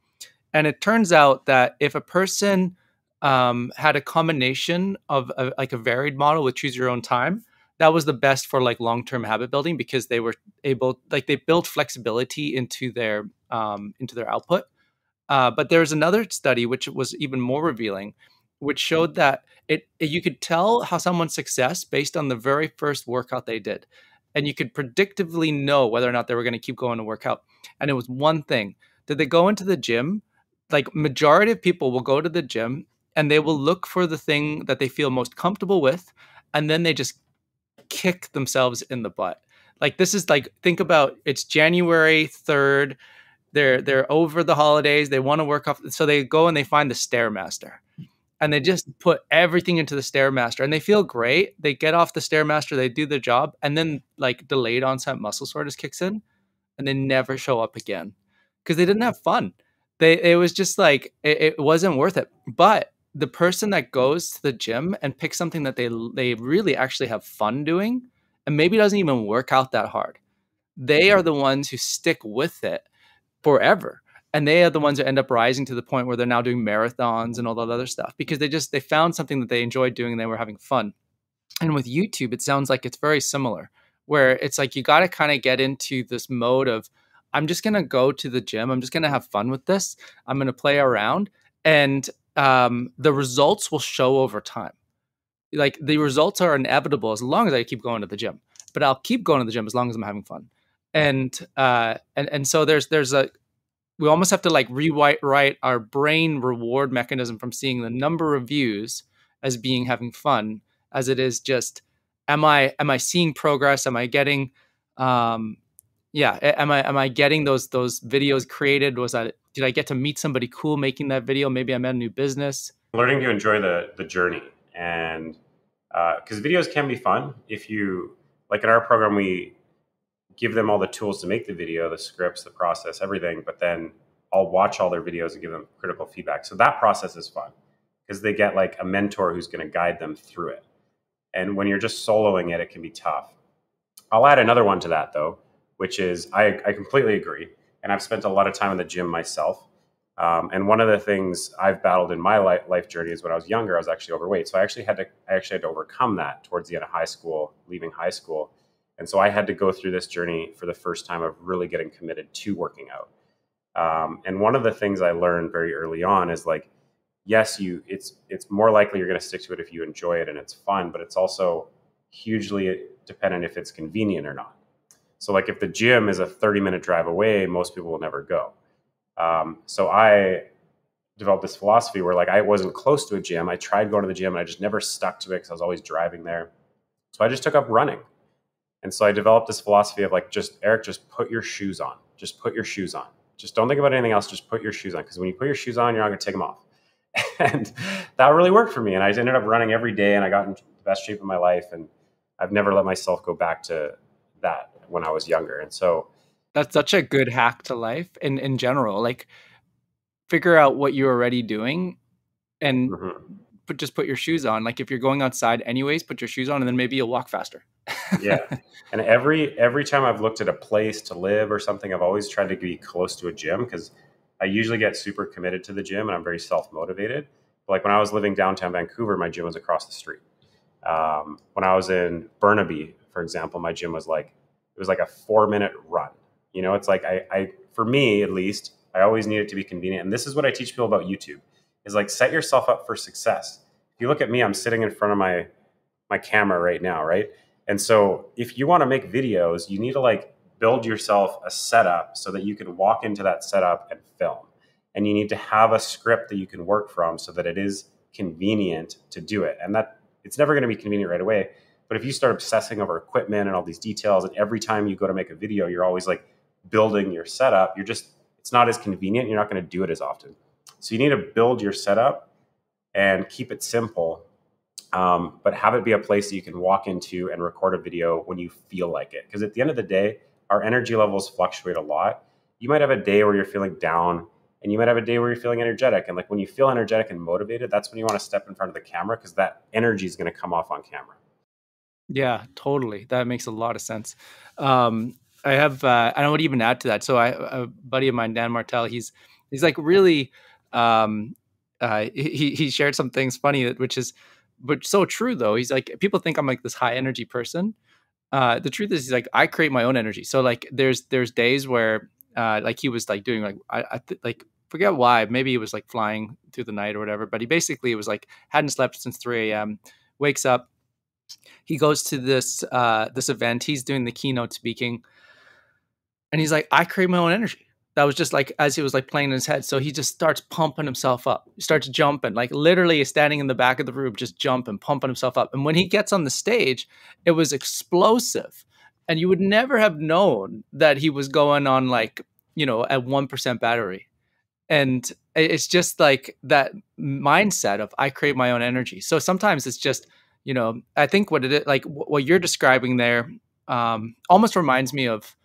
And it turns out that if a person had a combination of like a varied model with choose your own time. That was the best for like long-term habit building because they were able, like they built flexibility into their output. But there's another study which was even more revealing, which showed that you could tell how someone's success based on the very first workout they did, and you could predictively know whether or not they were going to keep going to work out. And it was one thing: did they go into the gym? Like majority of people will go to the gym and they will look for the thing that they feel most comfortable with, and then they just kick themselves in the butt. Like this is like, think about, it's January 3rd, they're over the holidays, they want to work off, so they go and they find the Stairmaster and they just put everything into the Stairmaster and they feel great. They get off the Stairmaster, they do their job, and then like delayed onset muscle soreness kicks in and they never show up again because they didn't have fun. It was just like it wasn't worth it. But the person that goes to the gym and picks something that they really actually have fun doing and maybe doesn't even work out that hard, they are the ones who stick with it forever. And they are the ones that end up rising to the point where they're now doing marathons and all that other stuff because they found something that they enjoyed doing and they were having fun. And with YouTube, it sounds like it's very similar, where it's like you got to kind of get into this mode of, I'm just going to go to the gym. I'm just going to have fun with this. I'm going to play around. And the results will show over time. Like the results are inevitable as long as I keep going to the gym. But I'll keep going to the gym as long as I'm having fun. And so there's a, we almost have to like rewrite our brain reward mechanism from seeing the number of views as being having fun, as it is just, am I seeing progress? Am I getting, am I getting those videos created? Did I get to meet somebody cool making that video? Maybe I met a new business. Learning to enjoy the journey, and because videos can be fun if you, like in our program, we give them all the tools to make the video, the scripts, the process, everything, but then I'll watch all their videos and give them critical feedback. So that process is fun because they get like a mentor who's going to guide them through it. And when you're just soloing it, it can be tough. I'll add another one to that though, which is I completely agree. And I've spent a lot of time in the gym myself. And one of the things I've battled in my life journey is when I was younger, I was actually overweight. So I actually had to overcome that towards the end of high school, leaving high school. And so I had to go through this journey for the first time of really getting committed to working out. And one of the things I learned very early on is like, yes, it's more likely you're going to stick to it if you enjoy it and it's fun, but it's also hugely dependent if it's convenient or not. So like if the gym is a 30-minute drive away, most people will never go. So I developed this philosophy where like I wasn't close to a gym. I tried going to the gym and I just never stuck to it because I was always driving there. So I just took up running. And so I developed this philosophy of like, Eric, just put your shoes on. Just put your shoes on. Just don't think about anything else. Just put your shoes on. Because when you put your shoes on, you're not going to take them off. And that really worked for me. And I ended up running every day and I got in the best shape of my life. And I've never let myself go back to that when I was younger. And so that's such a good hack to life in general. Like figure out what you're already doing and just put your shoes on. Like if you're going outside anyways, put your shoes on and then maybe you'll walk faster. Yeah. And every time I've looked at a place to live or something, I've always tried to be close to a gym because I usually get super committed to the gym and I'm very self-motivated. But like when I was living downtown Vancouver, my gym was across the street. When I was in Burnaby, for example, my gym was like, it was like a 4-minute run. You know, it's like I for me at least, I always need it to be convenient. And this is what I teach people about YouTube is like set yourself up for success. If you look at me, I'm sitting in front of my camera right now, right? And so if you want to make videos, you need to like build yourself a setup so that you can walk into that setup and film. And you need to have a script that you can work from so that it is convenient to do it. And that it's never going to be convenient right away. But if you start obsessing over equipment and all these details, and every time you go to make a video, you're always like building your setup, it's not as convenient. You're not going to do it as often. So you need to build your setup and keep it simple. But have it be a place that you can walk into and record a video when you feel like it. Because at the end of the day, our energy levels fluctuate a lot. You might have a day where you're feeling down and you might have a day where you're feeling energetic. And like when you feel energetic and motivated, that's when you want to step in front of the camera because that energy is going to come off on camera. Yeah, totally. That makes a lot of sense. I have, I would even add to that. So a buddy of mine, Dan Martell, he's like really, he shared some things funny, but so true though. He's like, people think I'm like this high energy person. The truth is, he's like, I create my own energy. So like, there's days where like he was like doing like like forget why, maybe he was like flying through the night or whatever. But he basically was like hadn't slept since 3 a.m. Wakes up, he goes to this event. He's doing the keynote speaking, and he's like, I create my own energy. That was just like as he was like playing in his head. So he just starts pumping himself up. He starts jumping, like literally standing in the back of the room, just jumping, pumping himself up. And when he gets on the stage, it was explosive. And you would never have known that he was going on like, at 1% battery. And it's just like that mindset of I create my own energy. So sometimes it's just, I think what it is, like what you're describing there, almost reminds me of,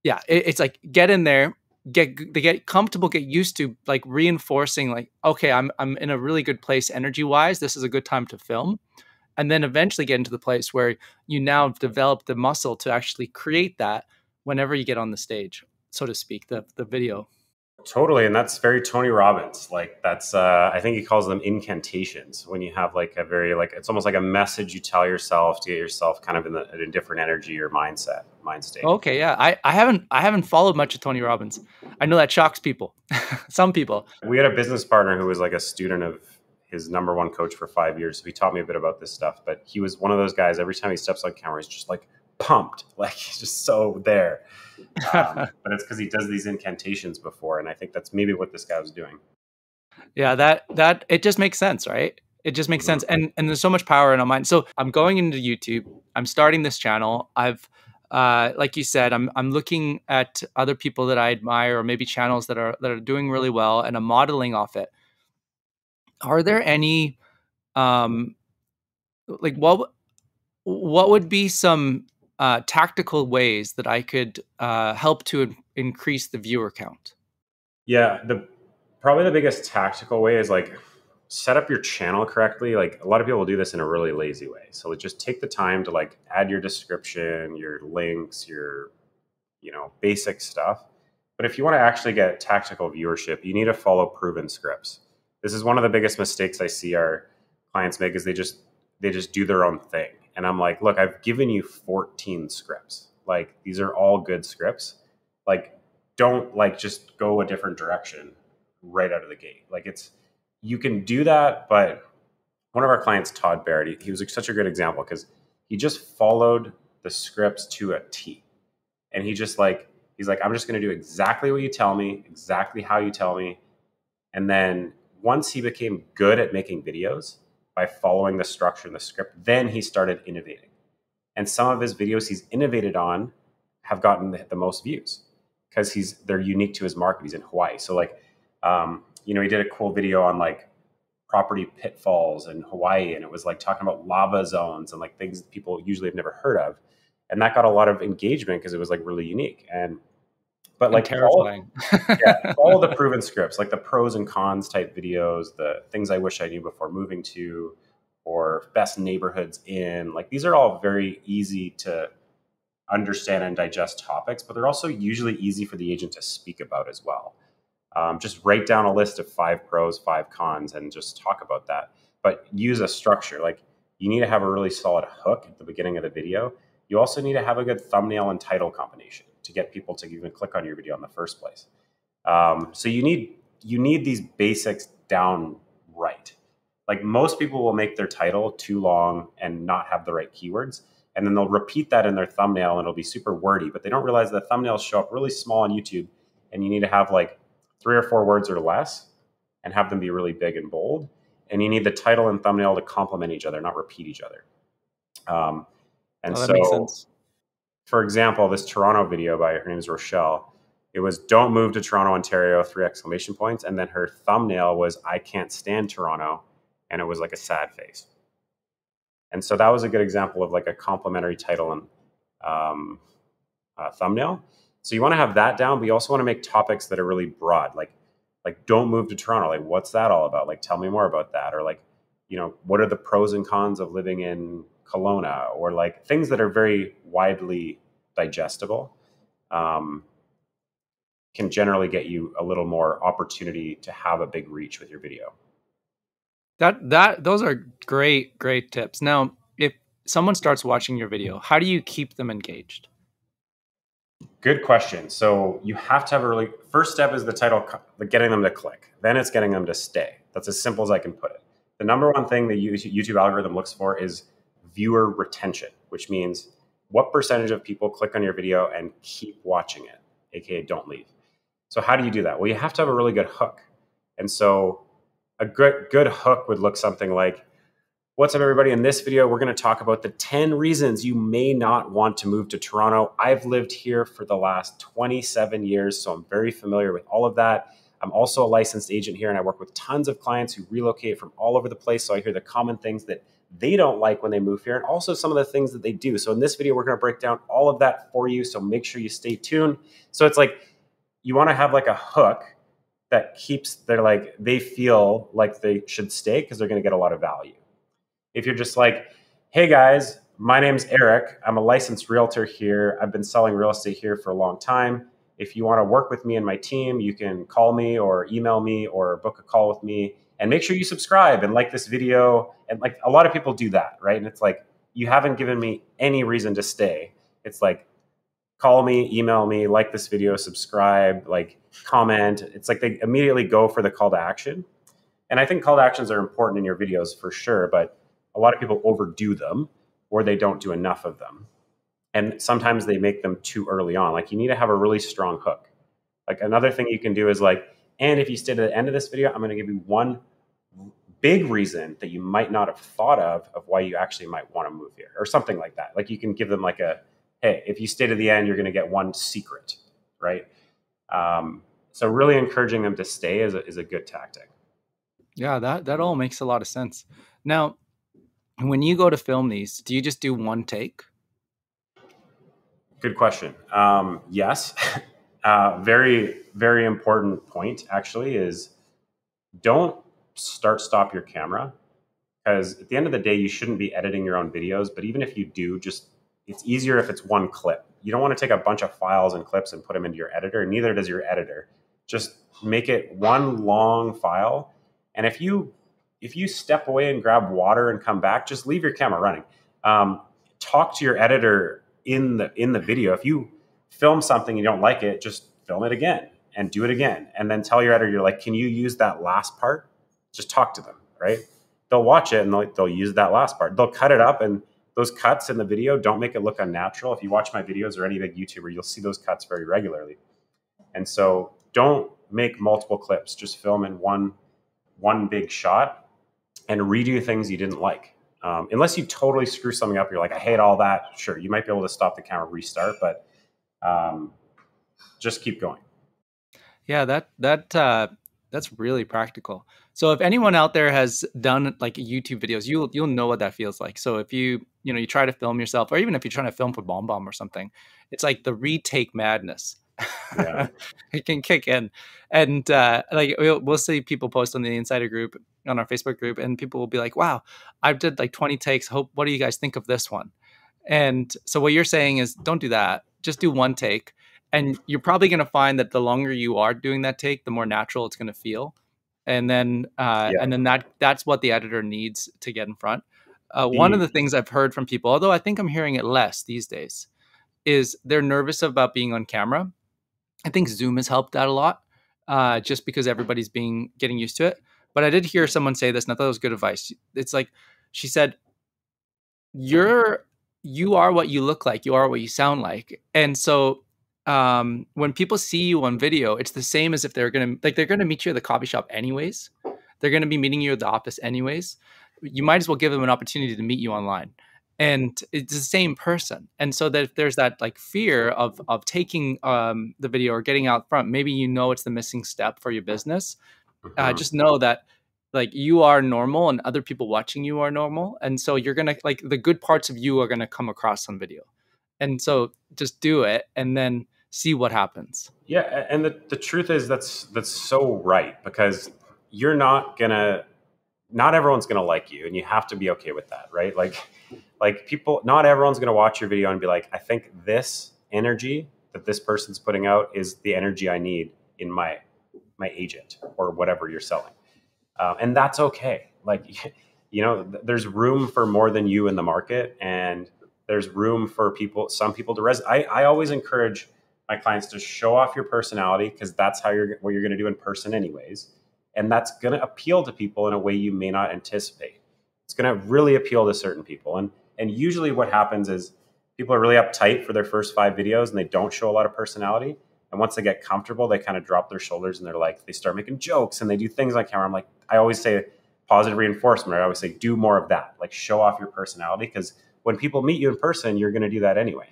yeah, it's like get in there, get comfortable, get used to like reinforcing like, okay, I'm in a really good place energy wise. This is a good time to film. And then eventually get into the place where you now have developed the muscle to actually create that whenever you get on the stage, so to speak, the video. Totally. And that's very Tony Robbins. Like that's, I think he calls them incantations, when you have like a very, like, it's almost like a message you tell yourself to get yourself kind of in a different energy or mind state. Okay. Yeah. I haven't followed much of Tony Robbins. I know that shocks people, some people. We had a business partner who was like a student of his number one coach for 5 years. So he taught me a bit about this stuff, but he was one of those guys, every time he steps on camera, he's just like pumped. Like he's just so there. But it's because he does these incantations before. And I think that's maybe what this guy was doing. Yeah, that it just makes sense, right? It just makes sense. And there's so much power in our mind. So I'm going into YouTube. I'm starting this channel. I've like you said, I'm looking at other people that I admire, or maybe channels that are doing really well, and I'm modeling off it. Are there any like what would be some tactical ways that I could help to increase the viewer count? Yeah, probably the biggest tactical way is like set up your channel correctly. Like a lot of people do this in a really lazy way. So just take the time to like add your description, your links, your basic stuff. But if you want to actually get tactical viewership, you need to follow proven scripts. This is one of the biggest mistakes I see our clients make, is they just do their own thing. And I'm like, look, I've given you 14 scripts. Like these are all good scripts. Like don't like just go a different direction right out of the gate. Like you can do that, but one of our clients, Todd Barrett, he was such a good example because he just followed the scripts to a T. And he's like, I'm just going to do exactly what you tell me, exactly how you tell me. And then once he became good at making videos by following the structure and the script, then he started innovating. And some of his videos he's innovated on have gotten the most views because they're unique to his market. He's in Hawaii. So like, he did a cool video on like property pitfalls in Hawaii. And it was like talking about lava zones and like things that people usually have never heard of. And that got a lot of engagement because it was like really unique. But like terrifying. all the proven scripts, like the pros and cons type videos, the things I wish I knew before moving to, or best neighborhoods in, like these are all very easy to understand and digest topics, but they're also usually easy for the agent to speak about as well. Just write down a list of 5 pros, 5 cons, and just talk about that. But use a structure. Like you need to have a really solid hook at the beginning of the video. You also need to have a good thumbnail and title combination to get people to even click on your video in the first place. So you need these basics down right. Like most people will make their title too long and not have the right keywords. And then they'll repeat that in their thumbnail and it'll be super wordy, but they don't realize that thumbnails show up really small on YouTube and you need to have like 3 or 4 words or less and have them be really big and bold. And you need the title and thumbnail to complement each other, not repeat each other. That makes sense. For example, this Toronto video by, her name is Rochelle. It was "Don't move to Toronto, Ontario!" 3 exclamation points. And then her thumbnail was "I can't stand Toronto." And it was like a sad face. And so that was a good example of like a complementary title and thumbnail. So you want to have that down, but you also want to make topics that are really broad. Like don't move to Toronto. Like what's that all about? Like tell me more about that. Or like, what are the pros and cons of living in Kelowna, or like things that are very widely digestible, can generally get you a little more opportunity to have a big reach with your video. Those are great tips. Now, if someone starts watching your video, how do you keep them engaged? Good question. So you have to have a really first step is the title, getting them to click. Then it's getting them to stay. That's as simple as I can put it. The number one thing the YouTube algorithm looks for is viewer retention, which means what percentage of people click on your video and keep watching it, aka don't leave. So how do you do that? Well, you have to have a really good hook. And so a good hook would look something like, what's up, everybody? In this video, we're going to talk about the 10 reasons you may not want to move to Toronto. I've lived here for the last 27 years, so I'm very familiar with all of that. I'm also a licensed agent here, and I work with tons of clients who relocate from all over the place, so I hear the common things that they don't like when they move here, and also some of the things that they do. So in this video, we're going to break down all of that for you, so make sure you stay tuned. So it's like you want to have like a hook that keeps they feel like they should stay because they're going to get a lot of value. If you're just like, hey guys, my name's Eric. I'm a licensed realtor here. I've been selling real estate here for a long time. If you want to work with me and my team, you can call me or email me or book a call with me, and make sure you subscribe and like this video. And like a lot of people do that, right? And it's like, you haven't given me any reason to stay. It's like, call me, email me, like this video, subscribe, like comment. It's like they immediately go for the call to action. And I think call to actions are important in your videos for sure, but a lot of people overdo them or they don't do enough of them. And sometimes they make them too early on. Like you need to have a really strong hook. Like another thing you can do is like, and if you stay to the end of this video, I'm going to give you one big reason that you might not have thought of why you actually might want to move here or something like that. Like you can give them like a, hey, if you stay to the end, you're going to get one secret, right? So really encouraging them to stay is a good tactic. Yeah, that all makes a lot of sense. Now, when you go to film these, do you just do one take? Good question. Yes. Very, very important point actually is don't stop your camera, because at the end of the day, you shouldn't be editing your own videos. But even if you do, it's easier if it's one clip. You don't want to take a bunch of files and clips and put them into your editor. Neither does your editor. Just make it one long file. And if you step away and grab water and come back, just leave your camera running. Talk to your editor in the video. If you film something and you don't like it, just film it again and do it again. And then tell your editor, you're like, can you use that last part? Just talk to them, right? They'll watch it and they'll use that last part. They'll cut it up, and those cuts in the video don't make it look unnatural. If you watch my videos or any big YouTuber, you'll see those cuts very regularly. And so don't make multiple clips. Just film in one big shot and redo things you didn't like. Unless you totally screw something up, you're like, I hate all that. Sure, you might be able to stop the camera, restart, but just keep going. Yeah, that's really practical. So if anyone out there has done like YouTube videos, you'll know what that feels like. So if you try to film yourself, or even if you're trying to film for Bomb Bomb or something, it's like the retake madness. Yeah. It can kick in. And like we'll see people post on the insider group, on our Facebook group, and people will be like, wow, I did like 20 takes. What do you guys think of this one? And so what you're saying is don't do that. Just do one take. And you're probably going to find that the longer you are doing that take, the more natural it's going to feel. And then that's what the editor needs to get in front. One of the things I've heard from people, although I think I'm hearing it less these days, is they're nervous about being on camera. I think Zoom has helped that a lot, just because everybody's getting used to it. But I did hear someone say this, and I thought it was good advice. It's like, she said, you are what you look like. You are what you sound like. And so when people see you on video, it's the same as if they're going to meet you at the coffee shop anyways. They're going to be meeting you at the office anyways. You might as well give them an opportunity to meet you online. And it's the same person. And so that if there's that like fear of taking the video or getting out front, maybe it's the missing step for your business. Just know that like you are normal and other people watching you are normal. And so you're going to like the good parts of you are going to come across on video. And so just do it and then see what happens. Yeah. And the truth is that's so right, because not everyone's going to like you, and you have to be okay with that. Right. Like people, not everyone's going to watch your video and be like, I think this energy that this person's putting out is the energy I need in my agent or whatever you're selling. And that's okay. like, there's room for more than you in the market, and there's room for some people to I always encourage my clients to show off your personality, because that's what you're going to do in person anyways. And that's going to appeal to people in a way you may not anticipate. It's going to really appeal to certain people. And usually what happens is people are really uptight for their first 5 videos and they don't show a lot of personality. And once they get comfortable, they kind of drop their shoulders and they start making jokes and they do things on camera. I'm like, I always say positive reinforcement. I always say, do more of that. Like, show off your personality, because when people meet you in person, you're going to do that anyway.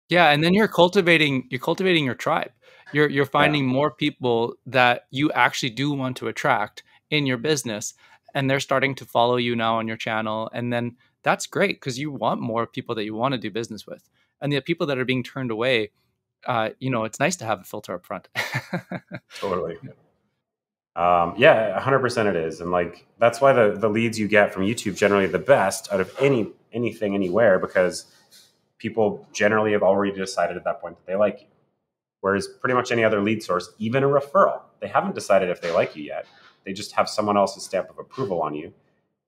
Yeah, and then you're cultivating your tribe. You're finding more people that you actually do want to attract in your business, and they're starting to follow you now on your channel. And then that's great, because you want more people that you want to do business with. And the people that are being turned away, it's nice to have a filter up front. Totally. 100% it is. And like, that's why the leads you get from YouTube generally the best out of anything anywhere, because people generally have already decided at that point that they like you. Whereas pretty much any other lead source, even a referral, they haven't decided if they like you yet. They just have someone else's stamp of approval on you.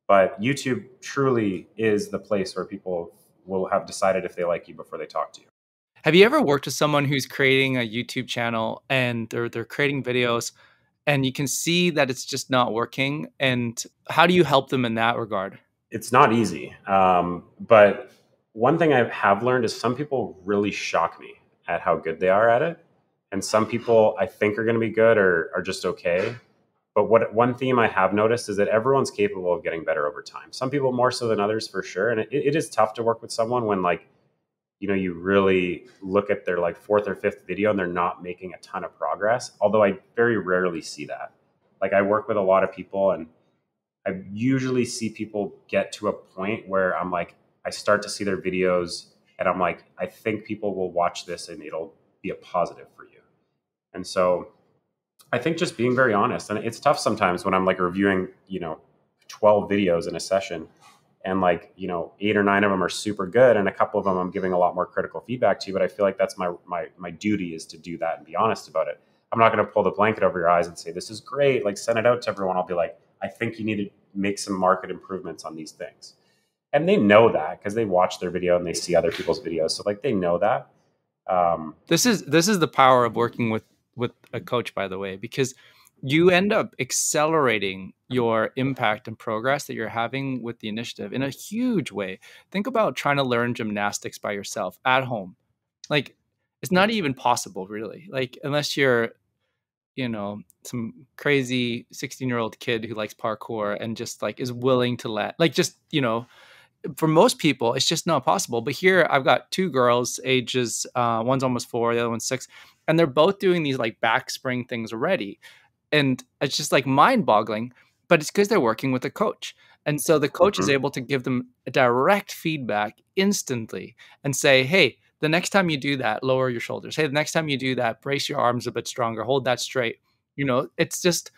But YouTube truly is the place where people will have decided if they like you before they talk to you. Have you ever worked with someone who's creating a YouTube channel and they're creating videos, and you can see that it's just not working? And how do you help them in that regard? It's not easy. But one thing I have learned is some people really shock me at how good they are at it. And some people I think are going to be good or are just okay. But one theme I have noticed is that everyone's capable of getting better over time. Some people more so than others, for sure. And it is tough to work with someone when, like, you really look at their like 4th or 5th video and they're not making a ton of progress. Although I very rarely see that. Like, I work with a lot of people, and I usually see people get to a point where I'm like, I start to see their videos and I'm like, I think people will watch this and it'll be a positive for you. And so I think just being very honest, and it's tough sometimes when I'm like reviewing, 12 videos in a session, and like, 8 or 9 of them are super good, and a couple of them I'm giving a lot more critical feedback to. But I feel like that's my duty, is to do that and be honest about it. I'm not going to pull the blanket over your eyes and say, this is great, like send it out to everyone. I'll be like, I think you need to make some market improvements on these things. And they know that because they watch their video and they see other people's videos. So like, they know that. This is the power of working with a coach, by the way, because you end up accelerating your impact and progress that you're having with the initiative in a huge way. Think about trying to learn gymnastics by yourself at home. Like, it's not even possible, really. Like, unless you're, some crazy 16-year-old kid who likes parkour and just like is willing to for most people, it's just not possible. But here I've got 2 girls, ages, one's almost 4, the other one's 6, and they're both doing these like back spring things already. And it's just like mind boggling, but it's because they're working with a coach. And so the coach is able to give them direct feedback instantly and say, hey, the next time you do that, lower your shoulders. Hey, the next time you do that, brace your arms a bit stronger, hold that straight. It's just,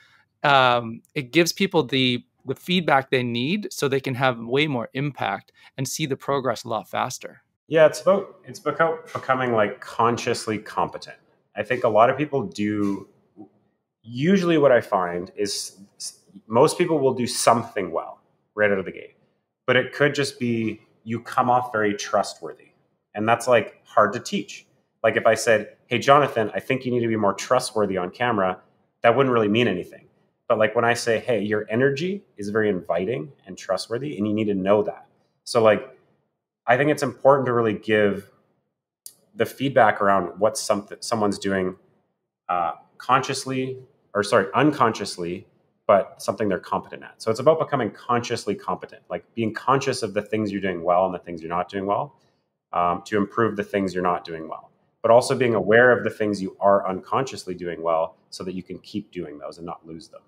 it gives people the feedback they need so they can have way more impact and see the progress a lot faster. Yeah, it's becoming like consciously competent. I think a lot of people do. Usually what I find is most people will do something well right out of the gate, but it could just be you come off very trustworthy. And that's like hard to teach. Like, if I said, hey, Jonathan, I think you need to be more trustworthy on camera, that wouldn't really mean anything. But like when I say, hey, your energy is very inviting and trustworthy, and you need to know that. So like, I think it's important to really give the feedback around what someone's doing unconsciously, but something they're competent at. So it's about becoming consciously competent, like being conscious of the things you're doing well and the things you're not doing well, to improve the things you're not doing well, but also being aware of the things you are unconsciously doing well so that you can keep doing those and not lose them.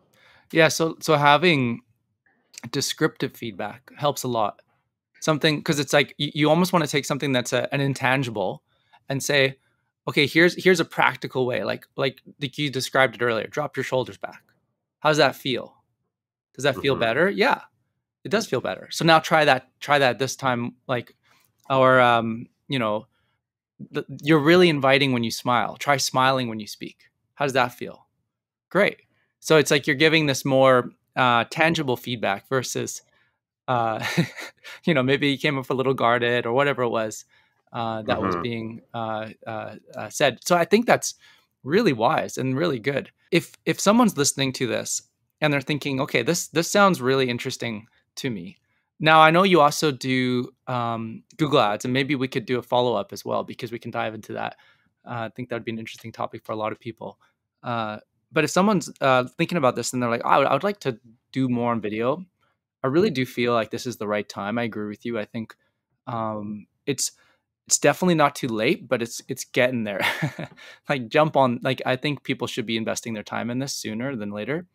Yeah. So having descriptive feedback helps a lot. Something, because it's like you almost want to take something that's an intangible and say, okay, here's a practical way. Like you described it earlier, drop your shoulders back. How does that feel? Does that feel better? Yeah, it does feel better. So now try that this time. Like, or, you're really inviting when you smile. Try smiling when you speak. How does that feel? Great. So it's like you're giving this more tangible feedback versus, maybe he came up a little guarded or whatever it was that was Hmm. being said. So I think that's really wise and really good. If someone's listening to this and they're thinking, okay, this sounds really interesting to me. Now I know you also do Google Ads, and maybe we could do a follow up as well because we can dive into that. I think that would be an interesting topic for a lot of people. Uh, but if someone's thinking about this and they're like, oh, I would like to do more on video, I really do feel like this is the right time. I agree with you. I think it's definitely not too late, but it's getting there. Like jump on. Like I think people should be investing their time in this sooner than later.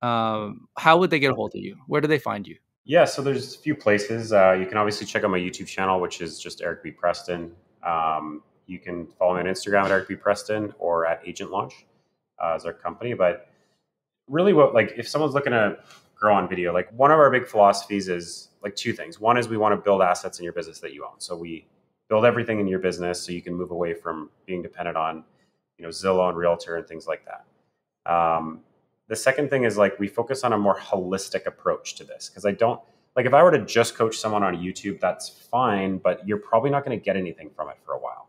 How would they get a hold of you? Where do they find you? Yeah, so there's a few places. You can obviously check out my YouTube channel, which is just Eric B. Preston. You can follow me on Instagram at Eric B. Preston or at Agent Launch as our company. But really, what like if someone's looking to grow on video, like one of our big philosophies is like two things. One is we want to build assets in your business that you own. So we build everything in your business so you can move away from being dependent on, Zillow and Realtor and things like that. The second thing is like we focus on a more holistic approach to this because I don't like if I were to just coach someone on YouTube, that's fine, but you're probably not going to get anything from it for a while.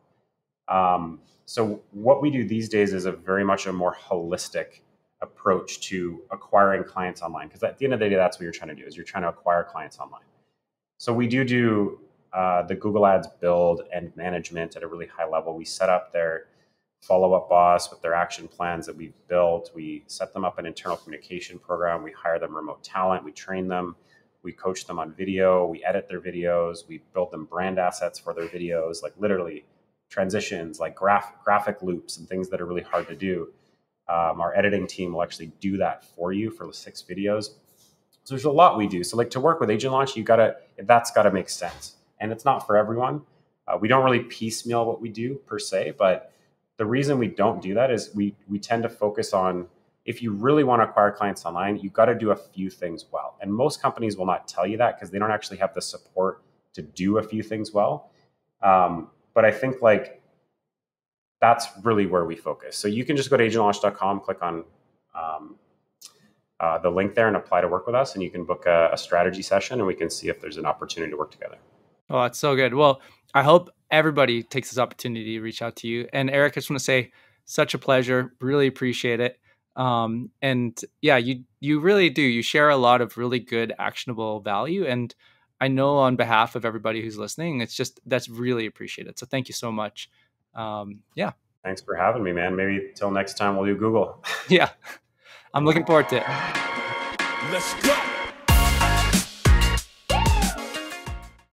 So what we do these days is a very much a more holistic approach to acquiring clients online because at the end of the day, that's what you're trying to do is you're trying to acquire clients online. So we do the Google Ads build and management at a really high level. We set up their follow-up boss with their action plans that we've built. We set them up an internal communication program. We hire them remote talent. We train them. We coach them on video. We edit their videos. We build them brand assets for their videos, like literally transitions, like graphic loops and things that are really hard to do. Our editing team will actually do that for you for the 6 videos. So there's a lot we do. So like to work with Agent Launch, that's gotta make sense. And it's not for everyone. We don't really piecemeal what we do per se, but the reason we don't do that is we tend to focus on if you really want to acquire clients online, you've got to do a few things well. And most companies will not tell you that because they don't actually have the support to do a few things well. But I think like that's really where we focus. So you can just go to agentlaunch.com, click on the link there and apply to work with us. And you can book a strategy session and we can see if there's an opportunity to work together. Oh, that's so good. Well, I hope everybody takes this opportunity to reach out to you. And Eric, I just want to say, such a pleasure. Really appreciate it. And yeah, you really do. You share a lot of really good, actionable value. And I know on behalf of everybody who's listening, that's really appreciated. So thank you so much. Yeah. Thanks for having me, man. Maybe till next time we'll do Google. Yeah. I'm looking forward to it. Let's go.